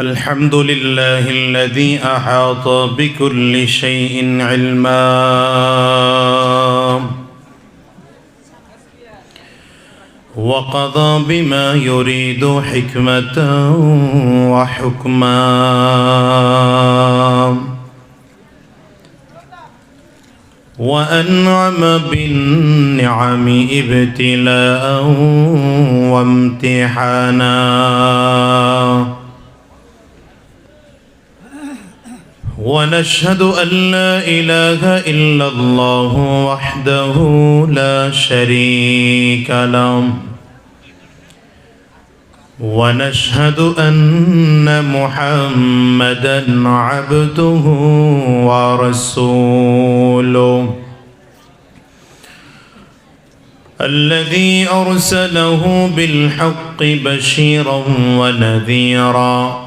الحمد لله الذي أحاط بكل شيء علما وقضى بما يريد حكمة وحكما وأنعم بالنعم ابتلاء وامتحانا ونشهد أن لا إله إلا الله وحده لا شريك له ونشهد أن محمدا عبده ورسوله الذي أرسله بالحق بشيرا ونذيرا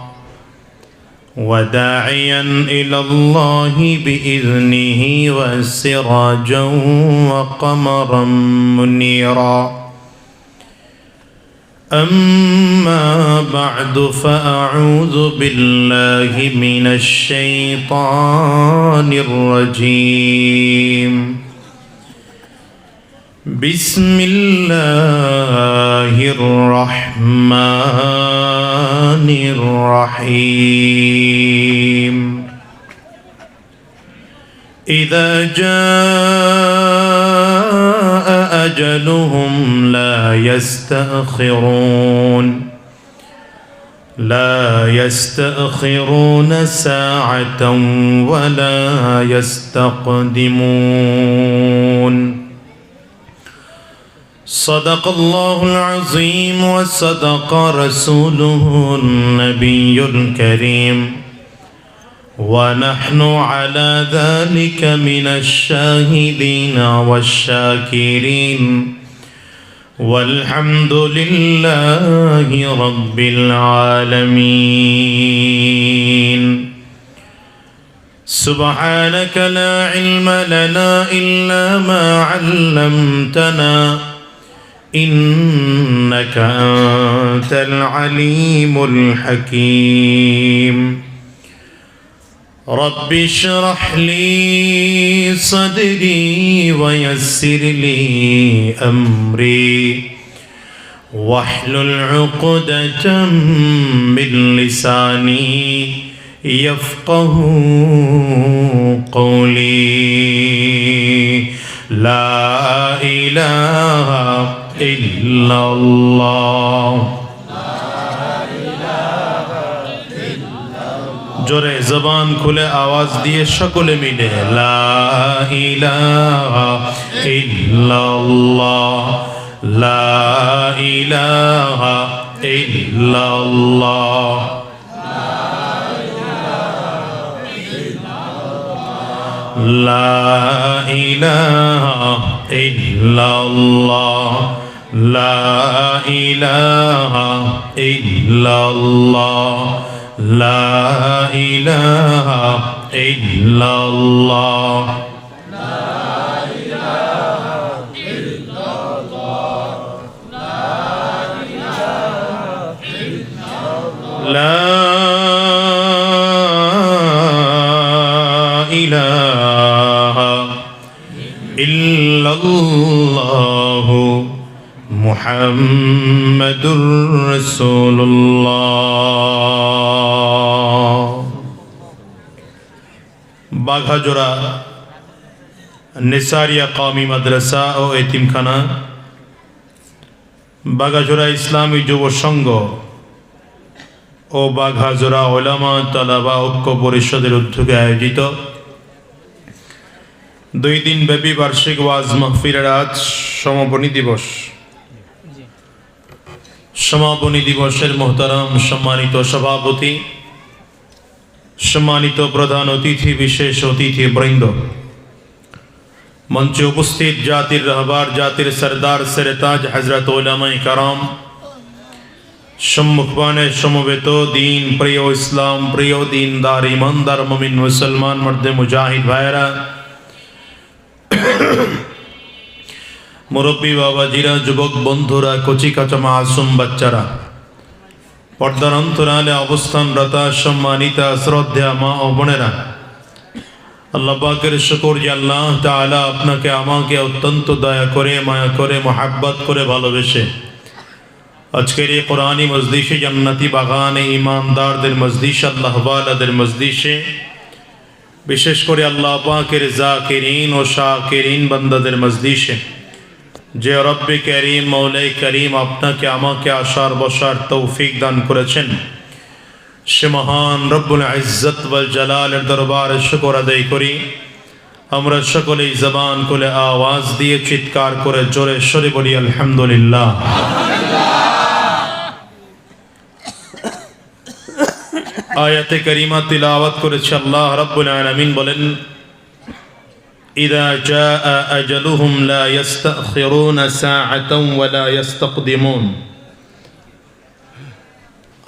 وداعيا إلى الله بإذنه وسراجا وقمرا منيرا أما بعد فأعوذ بالله من الشيطان الرجيم بسم الله الرحمن الرحيم إذا جاء أجلهم لا يستأخرون ساعة ولا يستقدمون صدق الله العظيم وصدق رسوله النبي الكريم ونحن على ذلك من الشاهدين والشاكرين والحمد لله رب العالمين سبحانك لا علم لنا إلا ما علمتنا إنك أنت العليم الحكيم رب اشرح لي صدري ويسر لي أمري واحلل عقدة من لساني يفقه قولي لا إله إلا الله জোরে জবান খুলে আওয়াজ দিয়ে সকলে মিলে লা ইলাহা ইল্লাল্লাহ লা ইলাহা ইল্লাল্লাহ লা ইলাহা ইল্লাল্লাহ লা ইলাহা ইল্লাল্লাহ لا إله إلا الله لا إله إلا الله لا إله إلا الله لا إله إلا الله محمد رسول الله বাঘাজোড়া নিসারিয়া কওমি মাদ্রাসা ও এতিমখানা বাঘাজোড়া ইসলামী যুব সংঘ ও বাঘাজোড়া উলামা তালাবা ঐক্য পরিষদের উদ্যোগে আয়োজিত 2 দিন ব্যাপী বার্ষিক ওয়াজ মাহফিলের আজ সমাপনী দিবসের মোহতারাম সম্মানিত সভাপতি সম্মানিত প্রধান অতিথি বিশেষ অতিথি বৃন্দ मंच उपस्थित जातिर रहबार जातिर सरदार सरताज हजरत उलमाए कराम সম্মুখবানে সমবেত দিন প্রিয় ইসলাম প্রিয় দিনদার ইমানদার মুমিন মুসলমান মর্দে মুজাহিদ ভাইরা, মুরব্বী বাবাজিরা, যুবক বন্ধুরা, কচি কাঁচা মাসুম বাচ্চারা, পর্দার অন্তরালে অবস্থানরত সম্মানিতা শ্রদ্ধা মা ও বোনেরা, আল্লাহ পাকের শুকর যে আল্লাহ তাআলা আপনাকে আমাকে অত্যন্ত দয়া করে মায়া করে মোহাব্বত করে ভালোবেসে আজকের এই কোরআনী মজলিসে, জান্নাতি বাগানে, ইমানদারদের মজলিস, আল্লাহ ওয়ালাদের মজলিসে, বিশেষ করে আল্লাহ পাকের জাকিরিন ও শাকিরিন বান্দাদের মজলিসে যে রব্বে করিম মৌলাই করিম আপনাকে আমাকে আসার বসার তৌফিক দান করেছেন, সে মহান রব্বুল ইজ্জত ওয়াল জালালের দরবারে শুকর আদায় করি। আমরা সকলেই জবান খুলে আওয়াজ দিয়ে চিৎকার করে জোরে সরে বলি আলহামদুলিল্লাহ। আয়াতে কারিমা তিলাওয়াত করেছে আল্লাহ রাব্বুল আলামিন বলেন, ইযা জাআ আজালুহুম লা ইস্তাখিরুনা সাআতান ওয়া লা ইস্তাকদিমুন।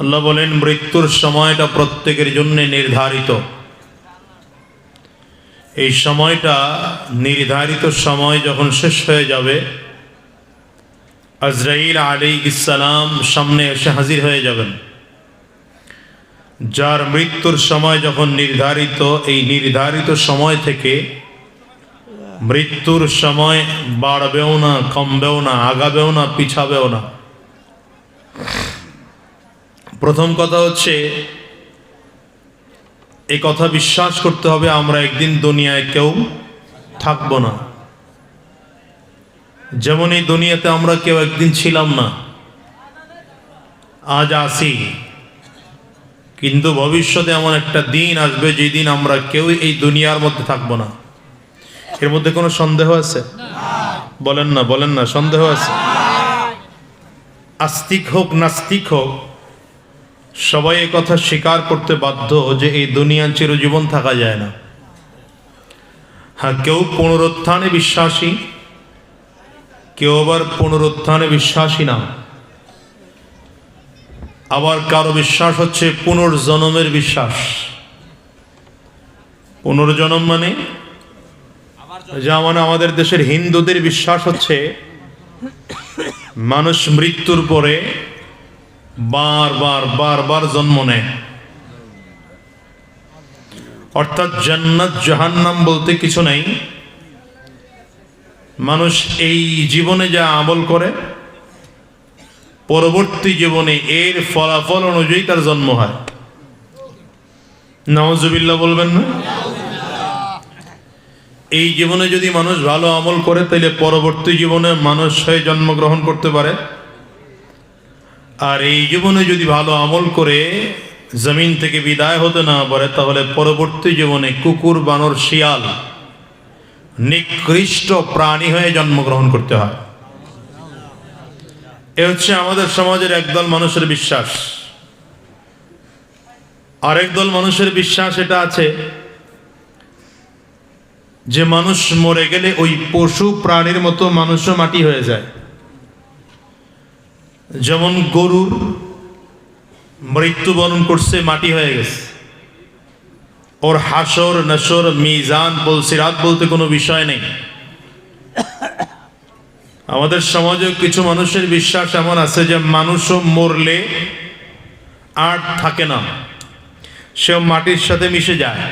আল্লাহ বলেন, মৃত্যুর সময়টা প্রত্যেকের জন্য নির্ধারিত। এই সময়টা নির্ধারিত সময় যখন শেষ হয়ে যাবে, আজরাইল আলাইহিস সালাম সামনে এসে হাজির হয়ে যাবেন। যার মৃত্যুর সময় যখন নির্ধারিত, এই নির্ধারিত সময় থেকে মৃত্যুর সময় বাড়বেও না, কমবেও না, আগাবেও না, পিছাবেও না। প্রথম কথা হচ্ছে, এই কথা বিশ্বাস করতে হবে আমরা একদিন দুনিয়ায় কেউ থাকবো না। যেমন এই দুনিয়াতে আমরা কেউ একদিন ছিলাম না, আজ আসি, কিন্তু ভবিষ্যতে এমন একটা দিন আসবে যেদিন আমরা কেউ এই দুনিয়ার মধ্যে থাকবো না। এর মধ্যে কোনো সন্দেহ আছে? বলেন না, বলেন না, সন্দেহ আছে? আস্তিক হোক নাস্তিক হোক, সবাই এই কথা স্বীকার করতে বাধ্য যে এই দুনিয়া চিরজীবন থাকা যায় না। হ্যাঁ, কেউ পুনরুত্থানে বিশ্বাসী, কেউ আবার পুনরুত্থানে বিশ্বাসী না। আবার কারো বিশ্বাস হচ্ছে পুনর্জন্মের বিশ্বাস। পুনর্জন্ম মানে, যেমন আমাদের দেশের হিন্দুদের বিশ্বাস হচ্ছে মানুষ মৃত্যুর পরে বারবার বারবার জন্ম নেয়, অর্থাৎ জান্নাত জাহান্নাম বলতে কিছু নেই। মানুষ এই জীবনে যা আমল করে, পরবর্তী জীবনে এর ফলাফল অনুযায়ী তার জন্ম হয়। নাউজুবিল্লাহ বলবেন না? এই জীবনে যদি মানুষ ভালো আমল করে, তাহলে পরবর্তী জীবনে মানুষ হয়ে জন্মগ্রহণ করতে পারে। আর এই জীবনে যদি ভালো আমল করে জমিন থেকে বিদায় হতে না পারে, তাহলে পরবর্তী জীবনে কুকুর, বানর, শিয়াল, নিকৃষ্ট প্রাণী হয়ে জন্মগ্রহণ করতে হয়। এ হচ্ছে আমাদের সমাজের একদল মানুষের বিশ্বাস। আরেক দল মানুষের বিশ্বাস এটা আছে যে মানুষ মরে গেলে ওই পশু প্রাণীর মতো মানুষও মাটি হয়ে যায়। যেমন গরুর মৃত্যুবরণ করছে, মাটি হয়ে গেছে, ওর হাসর নাসর মিজান সিরাত বলতে কোনো বিষয় নেই। আমাদের সমাজে কিছু মানুষের বিশ্বাস এমন আছে যে মানুষও মরলে আর থাকে না, সেও মাটির সাথে মিশে যায়।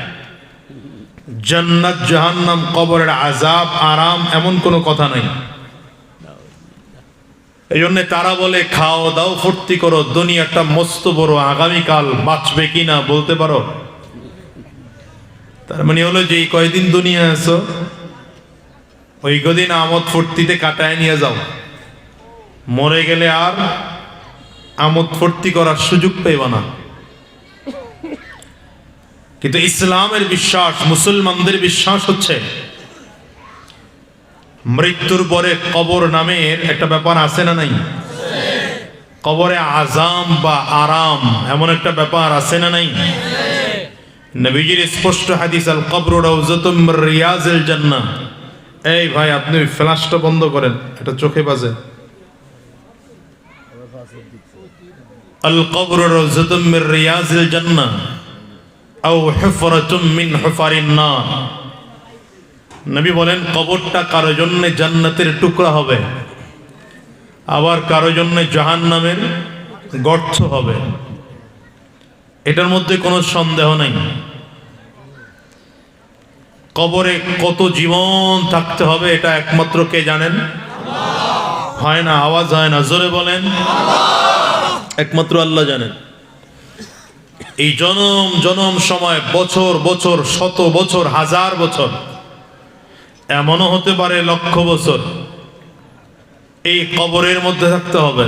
জান্নাত জাহান্নাম, কবরের আযাব, আরাম এমন কোনো কথা নেই। এই জন্য তারা বলে, খাও দাও ফুর্তি করো, দুনিয়াটা মস্ত বড়, আগামীকাল বাঁচবে কিনা বলতে পারো। তার মানে হলো যে এই কয়দিন দুনিয়া আছো, ওই কদিন আমোদ ফুর্তিতে কাটায় নিয়ে যাও, মরে গেলে আর আমোদ ফুর্তি করার সুযোগ পাইবা না। কিন্তু ইসলামের বিশ্বাস, মুসলমানদের বিশ্বাস হচ্ছে মৃত্যুর পরে কবর নামের একটা ব্যাপার আছে না নাই? কবরে আজাম বা আরাম এমন একটা ব্যাপার আছে না নাই? নবীজির স্পষ্ট হাদিস, আল কবরু রাউযাতুম মির রিয়াজিল জান্নাহ। এই ভাই, আপনি ফ্ল্যাশটা বন্ধ করেন, এটা চোখে বাজে। আল কবর রাউযাতুম মির রিয়াজিল জান্নাহ আও হুফরাতুম মিন হুফারিন নার। নবী বলেন কবরটা কারো জন্য জান্নাতের টুকরা হবে, আবার কারো জন্য জাহান্নামের গর্ত হবে। এটার মধ্যে কোনো সন্দেহ নাই। কবরে কত জীবন থাকতে হবে এটা একমাত্র কে জানেন? হয় না, আওয়াজ হয় না, জোরে বলেন। একমাত্র আল্লাহ জানেন। এই জনম জনম সময়, বছর বছর, শত বছর, হাজার বছর, এমনও হতে পারে লক্ষ বছর এই কবরের মধ্যে থাকতে হবে।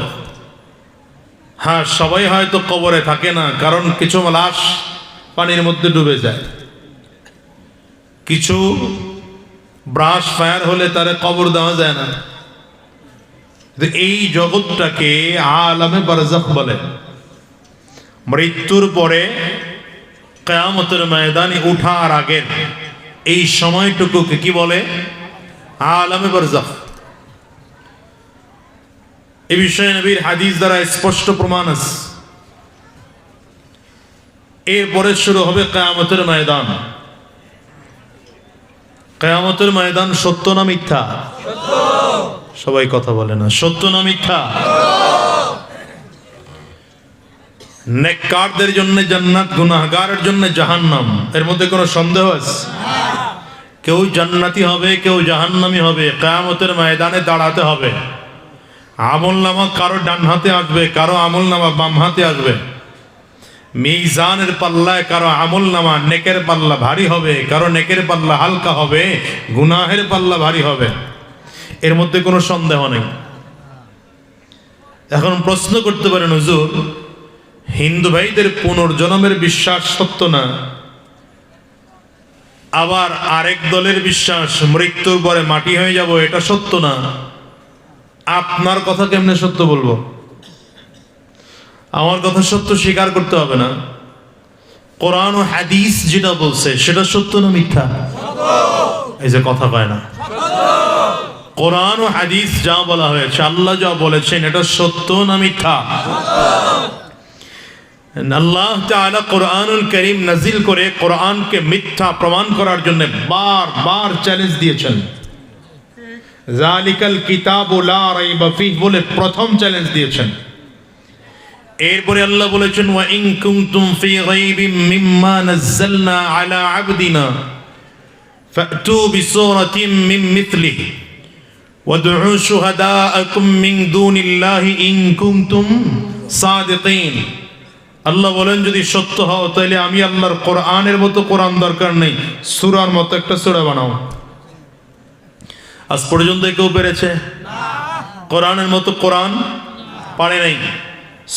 হ্যাঁ, সবাই হয়তো কবরে থাকে না, কারণ কিছু লাশ পানির মধ্যে ডুবে যায়, কিছু ব্রাশ ফায়ার হলে তারে কবর দেওয়া যায় না। এই জগৎটাকে আলামে বারজাখ বলে। মৃত্যুর পরে কিয়ামতের ময়দানে উঠার আগের এই সময়টুকুকে কি বলে? আলামে বারজাখ। এই বিষয়ে নবীর হাদিস দ্বারা স্পষ্ট প্রমাণ আছে। এরপরে শুরু হবে কিয়ামতের ময়দান। কিয়ামতের ময়দান সত্য না মিথ্যা? সবাই কথা বলে না, সত্য না মিথ্যা? নেককারদের জন্য জান্নাত, গুনাহগারের জন্য জাহান্নাম, এর মধ্যে কোনো সন্দেহ আছে? কেউ জান্নাতি হবে, কেউ জাহান্নামী হবে। কিয়ামতের ময়দানে দাঁড়াতে হবে। আমলনামা কারো ডান হাতে আসবে, কারো আমলনামা বাম হাতে আসবে। মিজানের পাল্লায় কারো আমলনামা নেকের পাল্লা ভারী হবে, কারো নেকের পাল্লা হালকা হবে, গুনাহের পাল্লা ভারী হবে। এর মধ্যে কোনো সন্দেহ নেই। এখন প্রশ্ন করতে পারেন, হুজুর হিন্দু ভাইদের পুনর্জন্মের বিশ্বাস সত্য না, আবার আরেক দলের বিশ্বাস মৃত্যুর পরে মাটি হয়ে যাব, এটা সত্য না, আপনার কথা কেমনে সত্য বলবো? আমার কথা সত্য স্বীকার করতে হবে না। কোরআন ও হাদিস যেটা বলছে সেটা সত্য না মিথ্যা? এই যে কথা কয় না। কোরআন ও হাদিস যা বলা হয়েছে, আল্লাহ যা বলেছেন, এটা সত্য না মিথ্যা? আল্লাহ তাআলা কোরআনুল কারীম নাজিল করে কোরআনকে মিথ্যা প্রমাণ করার জন্য বারবার চ্যালেঞ্জ দিয়েছেন। যালিকাল কিতাবু লা রাইবা ফীহ বলে প্রথম চ্যালেঞ্জ দিয়েছেন। এরপরে আল্লাহ বলেছেন, ওয়া ইন কুনতুম ফী গায়বিম মিম্মা নাযালনা আলা আবদিনা ফাতু বিসূরাতিন মিন মিথলিহি ওয়াদউ শুহাদাআকুম মিন দুনিল্লাহি ইন কুনতুম সাদিকিন। আল্লাহ বলেন, যদি সত্য হও তাহলে আমি আল্লাহর কোরআনের মতো কোরআন দরকার নেই, সূরার মতো একটা সূরা বানাও। আজ পর্যন্ত কেউ পেরেছে? কোরআনের মতো কোরআন পারে নাই,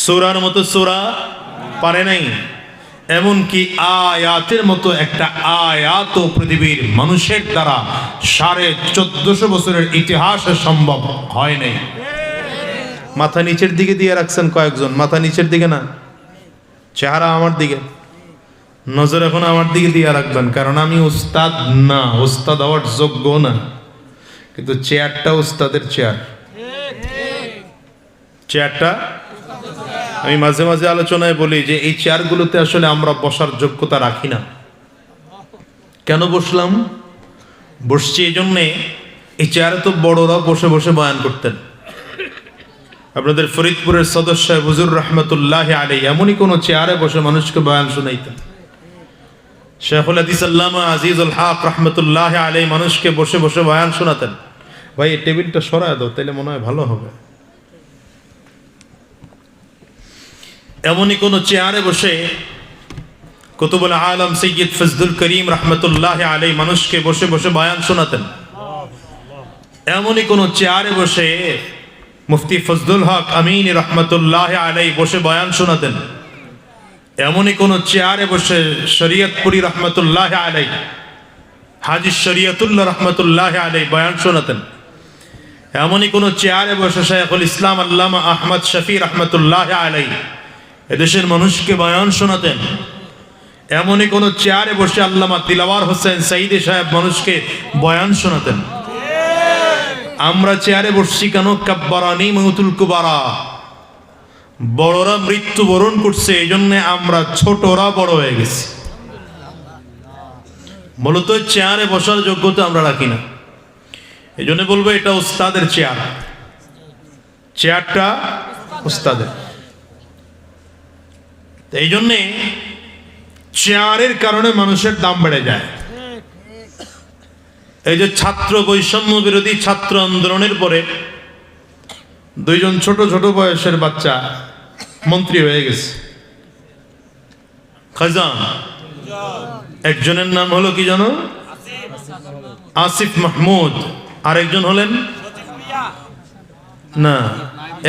সূরার মতো সূরা পারে নাই। এমনকি আয়াতের মতো একটা আয়াত পৃথিবীর মানুষের দ্বারা 1450 বছরের ইতিহাসে সম্ভব হয় নাই। মাথা নিচের দিকে দিয়ে রাখছেন কয়েকজন, মাথা নিচের দিকে না, চেহারা আমার দিকে, নজর এখন আমার দিকে দিয়ে রাখবেন, কারণ আমি উস্তাদ না, উস্তাদ হওয়ার যোগ্য না, কিন্তু চেয়ারটা উস্তাদের চেয়ার। চেয়ারটা আমি মাঝে মাঝে আলোচনায় বলি যে এই চেয়ারগুলোতে আসলে আমরা বসার যোগ্যতা রাখি না। কেন বসলাম? বসছি এই জন্যে, এই চেয়ারে তো বড়রা বসে বসে বয়ান করতেন। আপনাদের ফরিদপুরের সদস্য হুজুর রহমতুল্লাহ আলাইহি এমনই কোন চেয়ারে বসে মানুষকে বয়ান শুনাইতেন। শেখুল হাদিস আল্লামা আজিজুল হক রহমতুল্লাহ আলাইহি মানুষকে বসে বসে বয়ান শোনাতেন। ভাই এই টেবিলটা সরায় দাও, তাহলে মনে হয় ভালো হবে। এমনই কোন চেয়ারে বসে কুতুবুল আলম সৈয়দ ফজলুল করিম রহমতুল্লাহ আলাইহি মানুষকে বসে বসে বয়ান শোনাতেন। এমনই কোন চেয়ারে বসে মুফতি ফজলুল হক আমিন রহমতুল্লাহ আলাইহি বসে বয়ান শোনাতেন। এমনই কোন চেয়ারে বসে শরীয়তপুরি রহমতুল্লাহ আলাইহি, হাজী শরীয়তুল্লাহ রহমতুল্লাহ আলাইহি বয়ান শোনাতেন। এমনই কোন চেয়ারে বসে শাইখুল ইসলাম আল্লামা আহমদ শফি রহমতুল্লাহ আলাইহি এদেশের মানুষকে বয়ান শোনাতেন। এমনই কোন চেয়ারে বসে আল্লামা দিলওয়ার হোসেন সাইদি সাহেব মানুষকে বয়ান শোনাতেন। আমরা চেয়ারে বসছি কেন? কাব্বারানি মাউতুল কুবারা, বড়রা মৃত্যুবরণ করছে, এই জন্য আমরা ছোটরা বড় হয়ে গেছি। মূলত চেয়ারে বসার যোগ্যতা আমরা রাখি না, এই জন্য বলবো এটা উস্তাদের চেয়ার, চেয়ারটা উস্তাদের। এই জন্যে চেয়ারের কারণে মানুষের দাম বেড়ে যায়। এই যে ছাত্র বৈষম্য বিরোধী ছাত্র আন্দোলনের পরে দুইজন ছোট ছোট বয়সের বাচ্চা মন্ত্রী হয়ে গেছে। খাজান একজনের নাম হলো কি জানো? আসিফ মাহমুদ, আর একজন হলেন না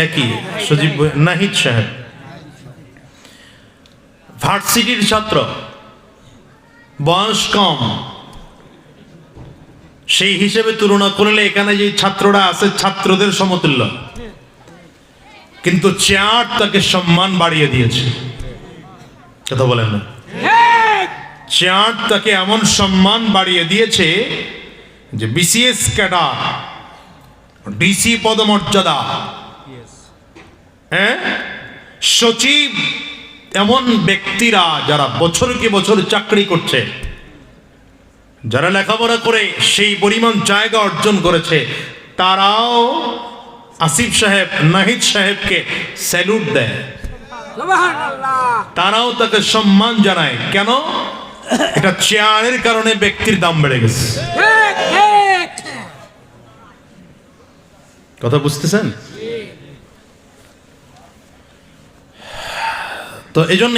একই সজীব নাহিদ সাহেব। ভার্সিটির ছাত্র, বয়স কম, সেই হিসেবে তুলনা করলে এখানে যে ছাত্ররা আছে ছাত্রদের সমতুল্য, কিন্তু চেয়ার তাকে সম্মান বাড়িয়ে দিয়েছে। কথা বলেন না? চেয়ার তাকে এমন সম্মান বাড়িয়ে দিয়েছে যে বিসিএস ক্যাডার, ডিসি পদমর্যাদা, সচিব, এমন ব্যক্তিরা যারা বছরকে বছর চাকরি করছে, যারা লেখাপড়া করে সেই পরিমাণ জায়গা অর্জন করেছে, তারাও আসিফ সাহেব, নাহিদ সাহেবকে স্যালুট দেয়, তারাও তাকে সম্মান জানায়। কেন? এটা চেয়ারের কারণে ব্যক্তির দাম বেড়ে গেছে। কথা বুঝতেছেন? তো এই জন্য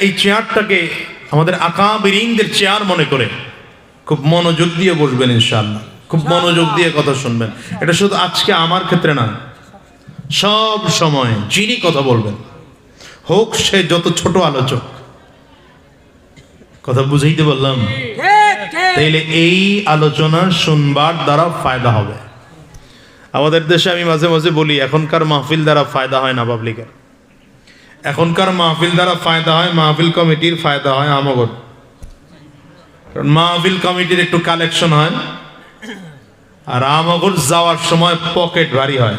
এই চেয়ারটাকে আমাদের আকাবিরিনদের চেয়ার মনে করে খুব মনোযোগ দিয়ে বসবেন ইনশাআল্লাহ, খুব মনোযোগ দিয়ে কথা শুনবেন। এটা শুধু আজকে আমার ক্ষেত্রে না, সব সময় যিনি কথা বলবেন, হোক সে যত ছোট আলোচক। কথা বুঝাইতে বললাম? তাইলে এই আলোচনা শুনবার দ্বারা ফায়দা হবে। আমাদের দেশে আমি মাঝে মাঝে বলি, এখনকার মাহফিল দ্বারা ফায়দা হয় না পাবলিকের, এখনকার মাহফিল দ্বারা ফায়দা হয় মাহফিল কমিটির, ফায়দা হয় আমাগর। মাহফিল কমিটির একটু কালেকশন হয়, আর আমাগর যাওয়ার সময় পকেট ভারী হয়।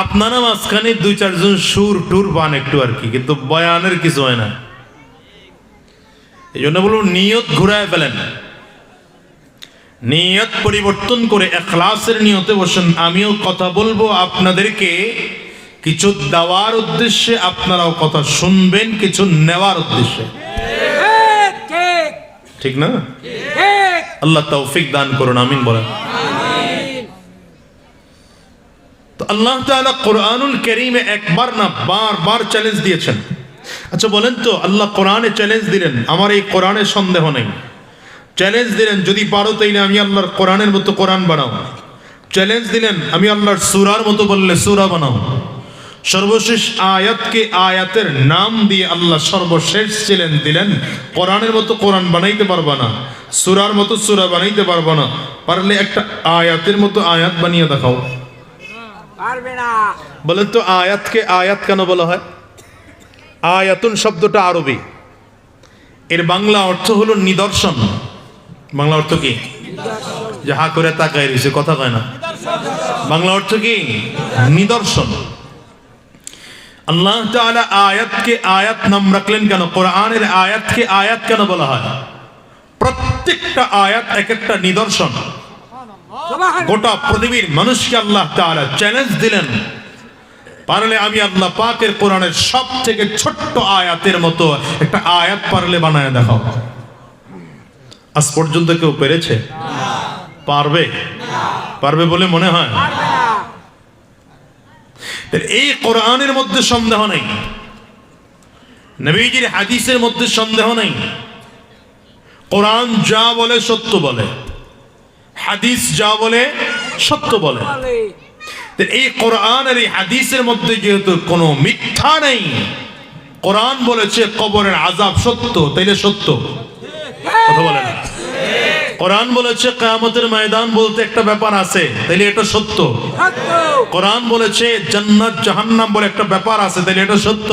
আপনারা মাঝখানে দুই চারজন সুর টুর পান একটু আর কি, কিন্তু বয়ানের কিছু হয় না। এই জন্য বলবো নিয়ত ঘুরায় ফেলেন, নিয়ত পরিবর্তন করে ইখলাসের নিয়তে বসেন। আমিও কথা বলবো আপনাদেরকে কিছু দেওয়ার উদ্দেশ্যে, আপনারাও কথা শুনবেন কিছু নেওয়ার উদ্দেশ্যে। ঠিক না? আল্লাহ তৌফিক দান করুন, আমিন বলেন। তো আল্লাহ তাআলা কোরআনুল কারীমে একবার না বারবার চ্যালেঞ্জ দিয়েছেন। আচ্ছা বলেন তো, আল্লাহ কোরআনে চ্যালেঞ্জ দিলেন, আমার এই কোরআনে সন্দেহ নেই, চ্যালেঞ্জ দিলেন যদি পারো তাইলে আমি আল্লাহর কোরআনের মতো কোরআন বানাও। চ্যালেঞ্জ দিলেন আমি আল্লাহর সূরার মতো বললে সূরা বানাও। সর্বশেষ আয়াতকে আয়াতের নাম দিয়ে আল্লাহ সর্বশেষ চ্যালেঞ্জ দিলেন, কোরআনের মতো কোরআন বানাইতে পারবা না, সূরার মতো সূরা বানাইতে পারবা না, পারলে একটা আয়াতের মতো আয়াত বানিয়ে দেখাও। পারবে না। বলেন তো আয়াতকে আয়াত কেন বলা হয়? আয়াতুন শব্দটা আরবি, এর বাংলা অর্থ হলো নিদর্শন। বাংলা অর্থ কি? যাহা করে তাকাই রয়েছে, কথা কয় না। বাংলা অর্থ কি? নিদর্শন। আল্লাহ তাআলা আয়াতকে আয়াত নাম রাখলেন কেন? কোরআনের আয়াতকে আয়াত কেন বলা হয়? প্রত্যেকটা আয়াত এক একটা নিদর্শন। গোটা পৃথিবীর মানুষকে আল্লাহ তাআলা চ্যালেঞ্জ দিলেন, পারলে আমি আল্লাহ পাকের কোরআনের সব থেকে ছোট্ট আয়াতের মতো একটা আয়াত পারলে বানায় দেখাও। আজ পর্যন্ত কেউ পেরেছে? পারবে? পারবে বলে মনে হয়? এই কোরআনের মধ্যে সন্দেহ নেই, নবীজির হাদিসের মধ্যে সন্দেহ নেই। কোরআন যা বলে সত্য বলে, হাদিস যা বলে সত্য বলে। এই কোরআন আর এই হাদিসের মধ্যে যেহেতু কোনো মিথ্যা নেই, কোরআন বলেছে কবরের আযাব সত্য, তাইলে সত্য। কথা বলে না? কোরআন বলেছে কিয়ামতের ময়দান বলতে একটা ব্যাপার আছে, তাইলে এটা সত্য। কোরআন বলেছে জান্নাত জাহান্নাম বলে একটা ব্যাপার আছে, তাইলে এটা সত্য।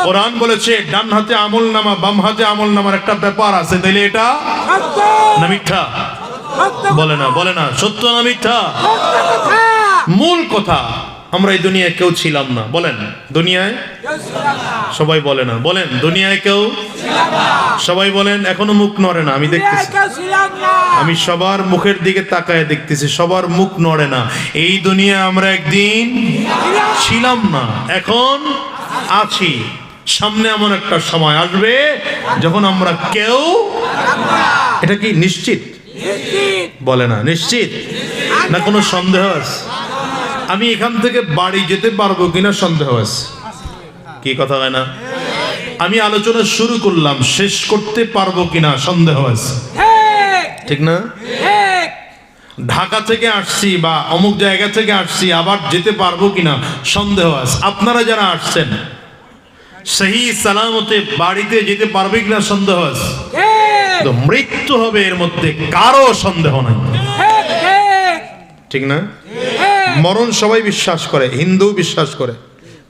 কোরআন বলেছে ডান হাতে আমলনামা বাম হাতে আমলনামার একটা ব্যাপার আছে, তাইলে এটা না মিথ্যা? বলে না, বলে না, সত্য না মিথ্যা? মূল কথা আমরা এই দুনিয়ায় কেউ ছিলাম না। বলেন দুনিয়ায় সবাই বলে না, বলেন দুনিয়ায় কেউ সবাই বলেন। এখনো মুখ নড়ে না, আমি দেখতেছি, আমি সবার মুখের দিকে তাকায় দেখতেছি, সবার মুখ নড়ে না। এই দুনিয়া আমরা একদিন ছিলাম না, এখন আছি। সামনে এমন একটা সময় আসবে যখন আমরা কেউ, এটা কি নিশ্চিত? বলে না নিশ্চিত না, কোনো সন্দেহ আছে? আমি এখান থেকে বাড়ি যেতে পারবো কিনা সন্দেহ আছে। কি কথা হয় না? আমি আলোচনা শুরু করলাম, শেষ করতে পারবো কিনা সন্দেহ আছে, ঠিক না? ঢাকা থেকে আসছি বা অমুক জায়গা থেকে আসছি, আবার যেতে পারবো কিনা সন্দেহ আছে। আপনারা যারা আসছেন সহি সালামতে বাড়িতে যেতে পারবে কিনা সন্দেহ আছে। তো মৃত্যু হবে, এর মধ্যে কারো সন্দেহ নাই, ঠিক না? মরণ সবাই বিশ্বাস করে, হিন্দু বিশ্বাস করে,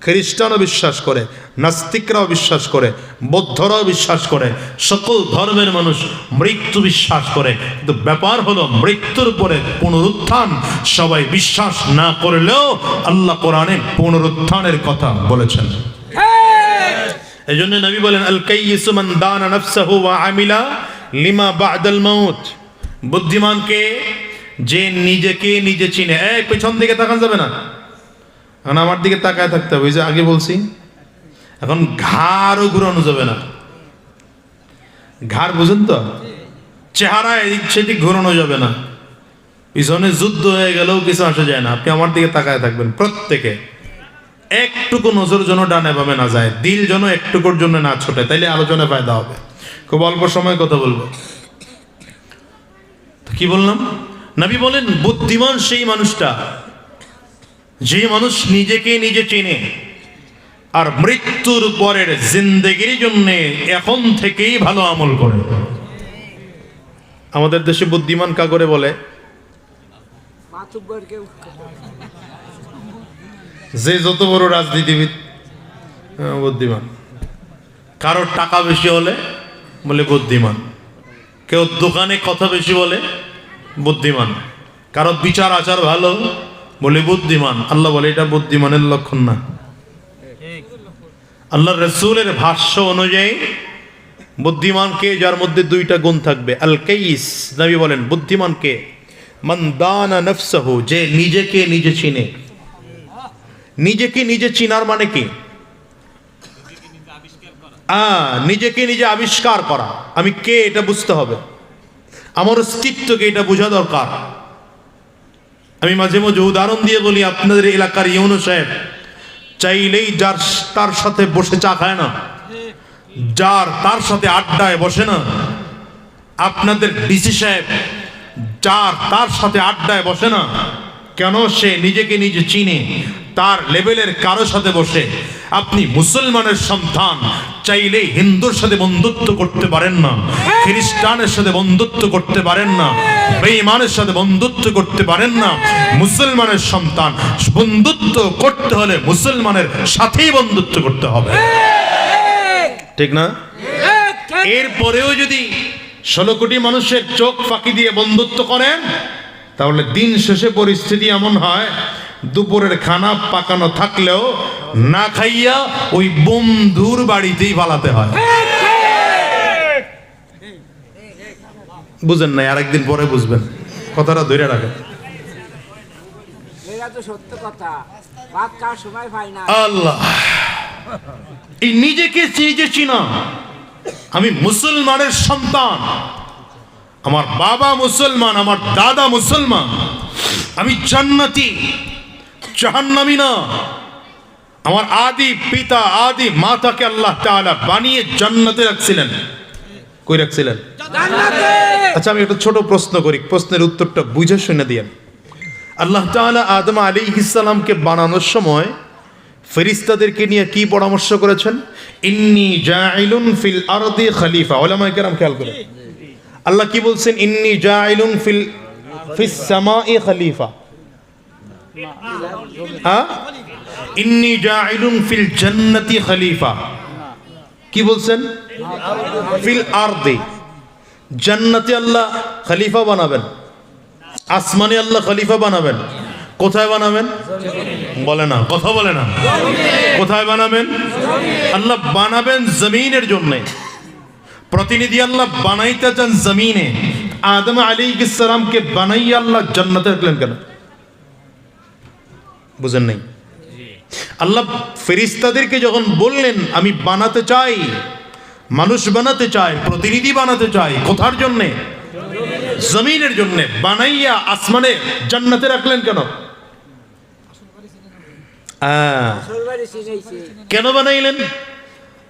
খ্রিস্টানও বিশ্বাস করে, নাস্তিকরাও বিশ্বাস করে, বৌদ্ধরাও বিশ্বাস করে, সকল ধর্মের মানুষ মৃত্যু বিশ্বাস করে। কিন্তু ব্যাপার হলো মৃত্যুর পরে পুনরুত্থান সবাই বিশ্বাস না করলেও আল্লাহ কোরআনে পুনরুত্থানের কথা বলেছেন। এজন্য নবী বলেন, আল কাইয়িসু মান দানা নাফসাহু ওয়া আমিলা লিমা বা'দাল মাউত। বুদ্ধিমানকে যে নিজেকে নিজে চিনে। এই পেছন দিকে তাকান যাবে না, এখন আমার দিকে তাকায় থাকতে হবে, ওই যে আগে বলছি। এখন ঘাড়ও ঘুরানো যাবে না, ঘাড় বুঝেন তো, চেহারা এদিক সেদিক ঘুরানো যাবে না। পিছনে যুদ্ধ হয়ে গেলেও কিছু আসা যায় না, আপনি আমার দিকে তাকায় থাকবেন প্রত্যেকে। একটুকু নজর যেন ডানে বামে না যায়, দিল যেন একটুকুর জন্য না ছোটে, তাইলে আলোচনায় ফায়দা হবে। খুব অল্প সময় কথা বলবো। কি বললাম? নবী বলেন বুদ্ধিমান সেই মানুষটা যে মানুষ নিজেকে নিজে চেনে আর মৃত্যুর পরের জিন্দেগির জন্য এখন থেকেই ভালো আমল করে। আমাদের দেশে বুদ্ধিমান কা করে বলে? যে যত বড় রাজনীতিবিদ বুদ্ধিমান। কারো টাকা বেশি হলে বলে বুদ্ধিমান, কেউ দোকানে কথা বেশি বলে বুদ্ধিমান, কারো বিচার আচার ভালো বলে বুদ্ধিমান। আল্লাহ বলে এটা বুদ্ধিমানের লক্ষণ না। আল্লাহ রাসূলের ভাষ্য অনুযায়ী বুদ্ধিমানকে যার মধ্যে দুইটা গুণ থাকবে। আল কাইয়িস, নবী বলেন বুদ্ধিমানকে মান দানা নাফসাহু, যে নিজেকে নিজে চিনে। নিজেকে নিজে চিনার মানে কি? নিজেকে নিজে আবিষ্কার করা, আমি কে এটা বুঝতে হবে, আমার অস্তিত্বকে এটা বোঝা দরকার। আমি মাঝে মাঝে উদাহরণ দিয়ে বলি, আপনাদের এলাকার ইউনূস সাহেব চাইলেই যার তার সাথে বসে চা খায় না, যার তার সাথে আড্ডায় বসে না। আপনাদের ডিসি সাহেব যার তার সাথে আড্ডায় বসে না, কেন? সে নিজেকে নিজে চিনে, তার লেভেলের কারো সাথে বসে। আপনি মুসলমানের সন্তান, চাইলেই হিন্দুর সাথে বন্ধুত্ব করতে পারেন না, খ্রিস্টানের সাথে বন্ধুত্ব করতে পারেন না, বেঈমানের সাথে বন্ধুত্ব করতে পারেন না। মুসলমানের সন্তান, বন্ধুত্ব করতে হলে মুসলমানের সাথেই বন্ধুত্ব করতে হবে, ঠিক না? এরপরেও যদি 16 কোটি মানুষের চোখ ফাঁকি দিয়ে বন্ধুত্ব করেন, তাহলে দিন শেষে পরিস্থিতি এমন হয়, দুপুরের খানা পাকানো থাকলেও না খাইয়া ওই বন্ধুর বাড়িতেই পালাতে হয়। বুঝেন নাই? আরেকদিন পরে বুঝবেন, কথাটা ধরে রাখেন। আল্লাহ, এই নিজেকে নিজে চিনা। আমি মুসলমানের সন্তান, আমার বাবা মুসলমান, আমার দাদা মুসলমান, আমি জান্নাতি, জাহান্নামী না। আমার আদি পিতা আদি মাতাকে আল্লাহ তাআলা বানিয়ে জান্নাতে রাখছিলেন। কই রাখছিলেন? জান্নাতে। আচ্ছা, আমি একটা ছোট প্রশ্ন করি, প্রশ্নের উত্তরটা বুঝে শুনে দিয়েন। আল্লাহ তাআলা আদম আলাইহিস সালামকে বানানোর সময় ফেরেশতাদেরকে নিয়ে কি পরামর্শ করেছেন? ইন্নী জাইলুন ফিল আরদি খলিফা। উলামায়ে কেরাম খেয়াল করেন, আল্লাহ কি বলছেন? ইন্নী জাইলুন ফিস সামাই খলিফা। ইন্নী জাইলুন ফিল জান্নাতি খলিফা। কি বলছেন? ফিল আরদি, জান্নাতে আল্লাহ খলিফা বানাবেন, আসমানে আল্লাহ খলিফা বানাবেন। কোথায় বানাবেন? বলে না, কথা বলে না। কোথায় বানাবেন? আল্লাহ বানাবেন জমিনের জন্য। প্রতিনিধি আল্লাহ বানাইতে চান জমিনে। আদম আলাইহিস সালামকে বানাইয়া আল্লাহ জান্নাতে রাখলেন কেন? বুঝেন নাই? আল্লাহ ফেরেশতাদেরকে যখন বললেন আমি বানাতে চাই, মানুষ বানাতে চাই, প্রতিনিধি বানাতে চাই, কোথার জন্য? জমিনের জন্য। বানাইয়া আসমানে জান্নাতে রাখলেন কেন? কেন বানাইলেন?